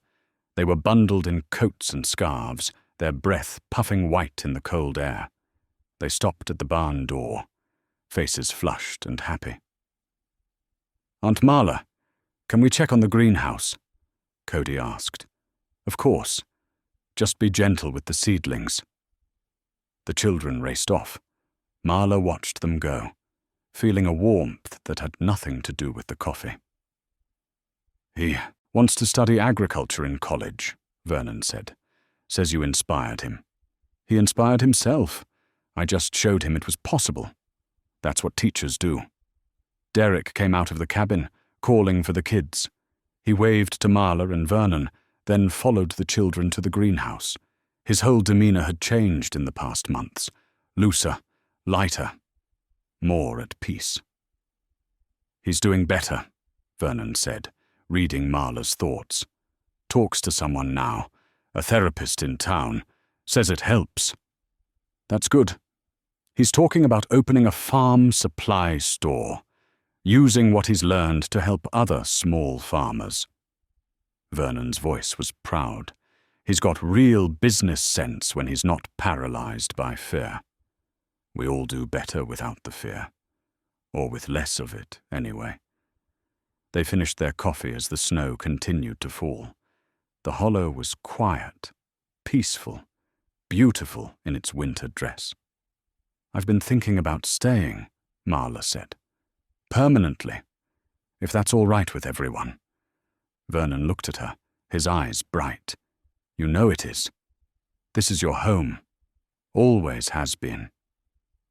They were bundled in coats and scarves, their breath puffing white in the cold air. They stopped at the barn door, faces flushed and happy. "Aunt Marla, can we check on the greenhouse?" Cody asked. "Of course. Just be gentle with the seedlings." The children raced off. Marla watched them go, feeling a warmth that had nothing to do with the coffee. "He wants to study agriculture in college," Vernon said. "Says you inspired him." "He inspired himself. I just showed him it was possible. That's what teachers do." Derek came out of the cabin, calling for the kids. He waved to Marla and Vernon, then followed the children to the greenhouse. His whole demeanor had changed in the past months. Looser, lighter, more at peace. "He's doing better," Vernon said, reading Marla's thoughts. "Talks to someone now, a therapist in town. Says it helps." "That's good. He's talking about opening a farm supply store, using what he's learned to help other small farmers." Vernon's voice was proud. He's got real business sense when he's not paralyzed by fear. We all do better without the fear. Or with less of it, anyway. They finished their coffee as the snow continued to fall. The hollow was quiet, peaceful, beautiful in its winter dress. "I've been thinking about staying," Marla said. "Permanently, if that's all right with everyone." Vernon looked at her, his eyes bright. "You know it is. This is your home. Always has been.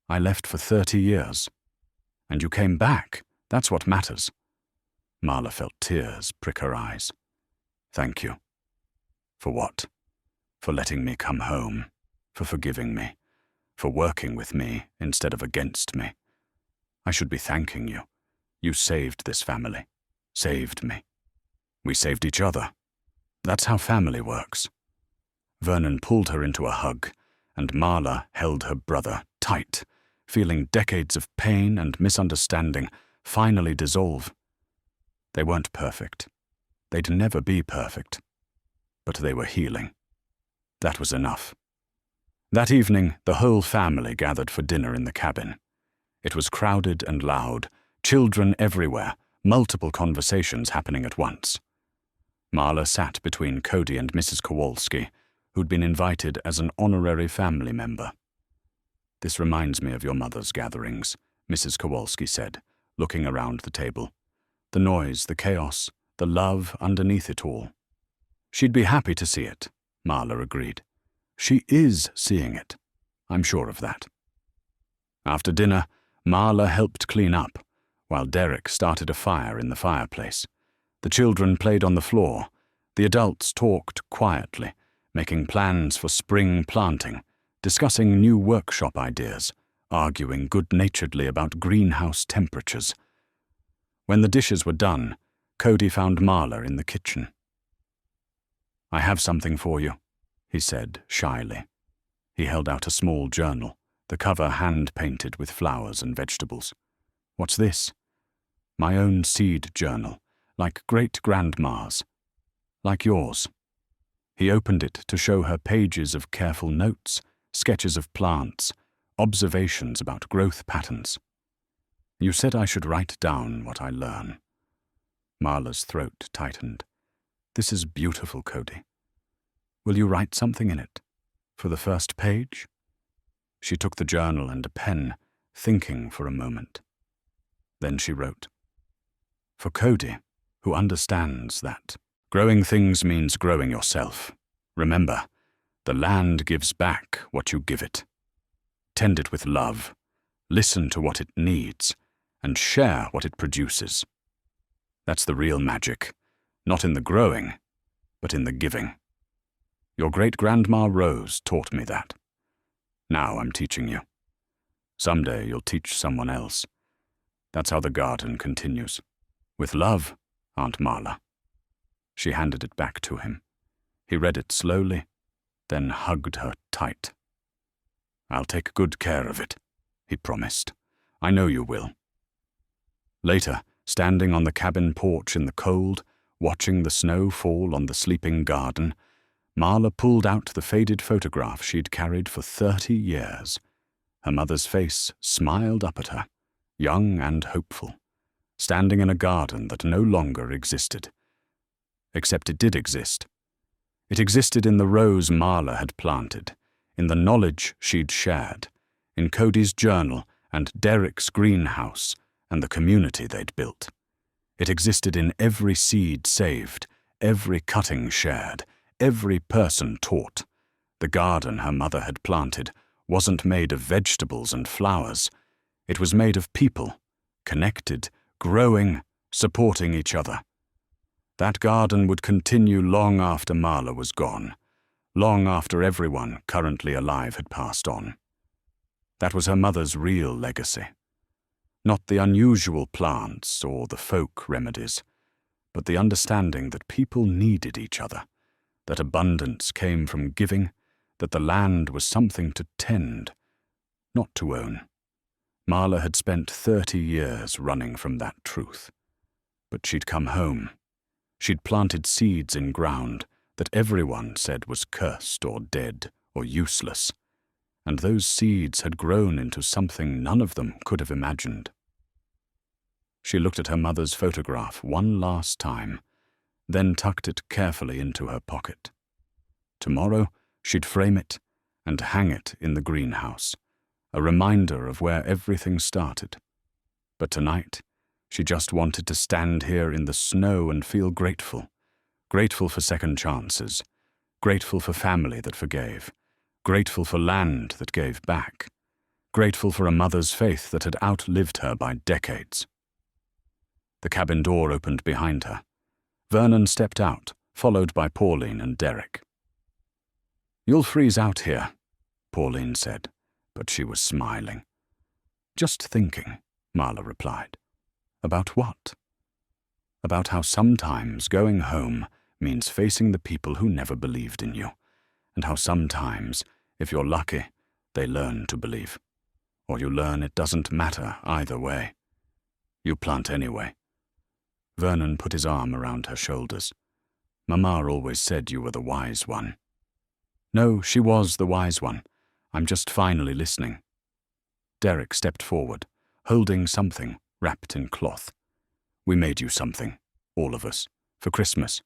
I left for 30 years. And you came back. That's what matters." Marla felt tears prick her eyes. "Thank you." "For what?" "For letting me come home. For forgiving me. For working with me instead of against me. I should be thanking you. You saved this family. Saved me. We saved each other. That's how family works." Vernon pulled her into a hug, and Marla held her brother tight, feeling decades of pain and misunderstanding finally dissolve. They weren't perfect. They'd never be perfect. But they were healing. That was enough. That evening, the whole family gathered for dinner in the cabin. It was crowded and loud, children everywhere, multiple conversations happening at once. Marla sat between Cody and Mrs. Kowalski, who'd been invited as an honorary family member. "This reminds me of your mother's gatherings," Mrs. Kowalski said, looking around the table. "The noise, the chaos, the love underneath it all." "She'd be happy to see it," Marla agreed. "She is seeing it. I'm sure of that." After dinner, Marla helped clean up, while Derek started a fire in the fireplace. The children played on the floor. The adults talked quietly, making plans for spring planting, discussing new workshop ideas, arguing good-naturedly about greenhouse temperatures. When the dishes were done, Cody found Marla in the kitchen. "I have something for you," he said shyly. He held out a small journal, the cover hand-painted with flowers and vegetables. "What's this?" "My own seed journal, like great-grandma's. Like yours." He opened it to show her pages of careful notes, sketches of plants, observations about growth patterns. "You said I should write down what I learn." Marla's throat tightened. "This is beautiful, Cody. Will you write something in it? For the first page?" She took the journal and a pen, thinking for a moment. Then she wrote, "For Cody, who understands that growing things means growing yourself. Remember, the land gives back what you give it. Tend it with love, listen to what it needs, and share what it produces. That's the real magic, not in the growing, but in the giving. Your great-grandma Rose taught me that. Now I'm teaching you. Someday you'll teach someone else. That's how the garden continues. With love, Aunt Marla." She handed it back to him. He read it slowly, then hugged her tight. "I'll take good care of it," he promised. "I know you will." Later, standing on the cabin porch in the cold, watching the snow fall on the sleeping garden, Marla pulled out the faded photograph she'd carried for 30 years. Her mother's face smiled up at her, young and hopeful, standing in a garden that no longer existed. Except it did exist. It existed in the rose Marla had planted, in the knowledge she'd shared, in Cody's journal and Derek's greenhouse and the community they'd built. It existed in every seed saved, every cutting shared, every person taught. The garden her mother had planted wasn't made of vegetables and flowers. It was made of people, connected, growing, supporting each other. That garden would continue long after Marla was gone, long after everyone currently alive had passed on. That was her mother's real legacy. Not the unusual plants or the folk remedies, but the understanding that people needed each other, that abundance came from giving, that the land was something to tend, not to own. Marla had spent 30 years running from that truth. But she'd come home. She'd planted seeds in ground that everyone said was cursed or dead or useless, and those seeds had grown into something none of them could have imagined. She looked at her mother's photograph one last time, then tucked it carefully into her pocket. Tomorrow, she'd frame it and hang it in the greenhouse, a reminder of where everything started. But tonight, she just wanted to stand here in the snow and feel grateful. Grateful for second chances, grateful for family that forgave, grateful for land that gave back, grateful for a mother's faith that had outlived her by decades. The cabin door opened behind her. Vernon stepped out, followed by Pauline and Derek. "You'll freeze out here," Pauline said, but she was smiling. "Just thinking," Marla replied. "About what?" "About how sometimes going home means facing the people who never believed in you, and how sometimes, if you're lucky, they learn to believe. Or you learn it doesn't matter either way. You plant anyway." Vernon put his arm around her shoulders. "Mama always said you were the wise one." "No, she was the wise one. I'm just finally listening. Derek stepped forward, holding something wrapped in cloth. We made you something, all of us, for Christmas.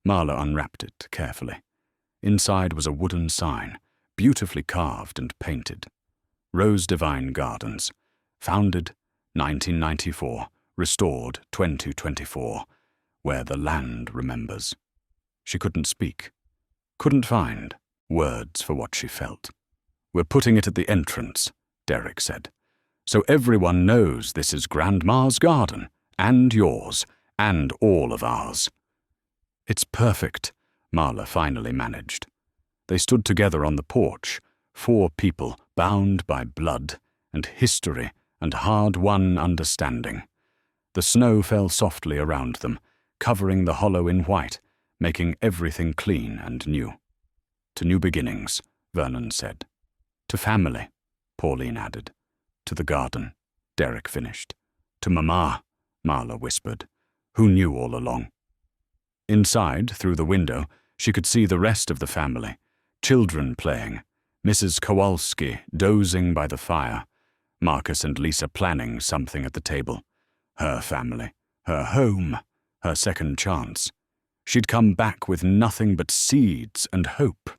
Marla unwrapped it carefully. Inside was a wooden sign, beautifully carved and painted. Rose Divine Gardens, founded 1994, restored 2024, where the land remembers. She couldn't speak, couldn't find words for what she felt. We're putting it at the entrance, Derek said, so everyone knows this is Grandma's garden, and yours, and all of ours. It's perfect, Marla finally managed. They stood together on the porch, 4 people bound by blood and history and hard-won understanding. The snow fell softly around them, covering the hollow in white, making everything clean and new. To new beginnings, Vernon said. To family, Pauline added. To the garden, Derek finished. To Mama, Marla whispered, who knew all along. Inside, through the window, she could see the rest of the family, children playing, Mrs. Kowalski dozing by the fire, Marcus and Lisa planning something at the table. Her family, her home, her second chance. She'd come back with nothing but seeds and hope.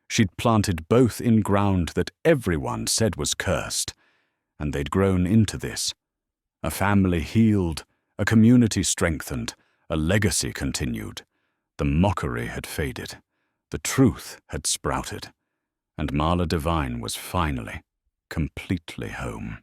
She'd planted both in ground that everyone said was cursed, and they'd grown into this. A family healed, a community strengthened, a legacy continued. The mockery had faded. The truth had sprouted. And Marla Devine was finally, completely home.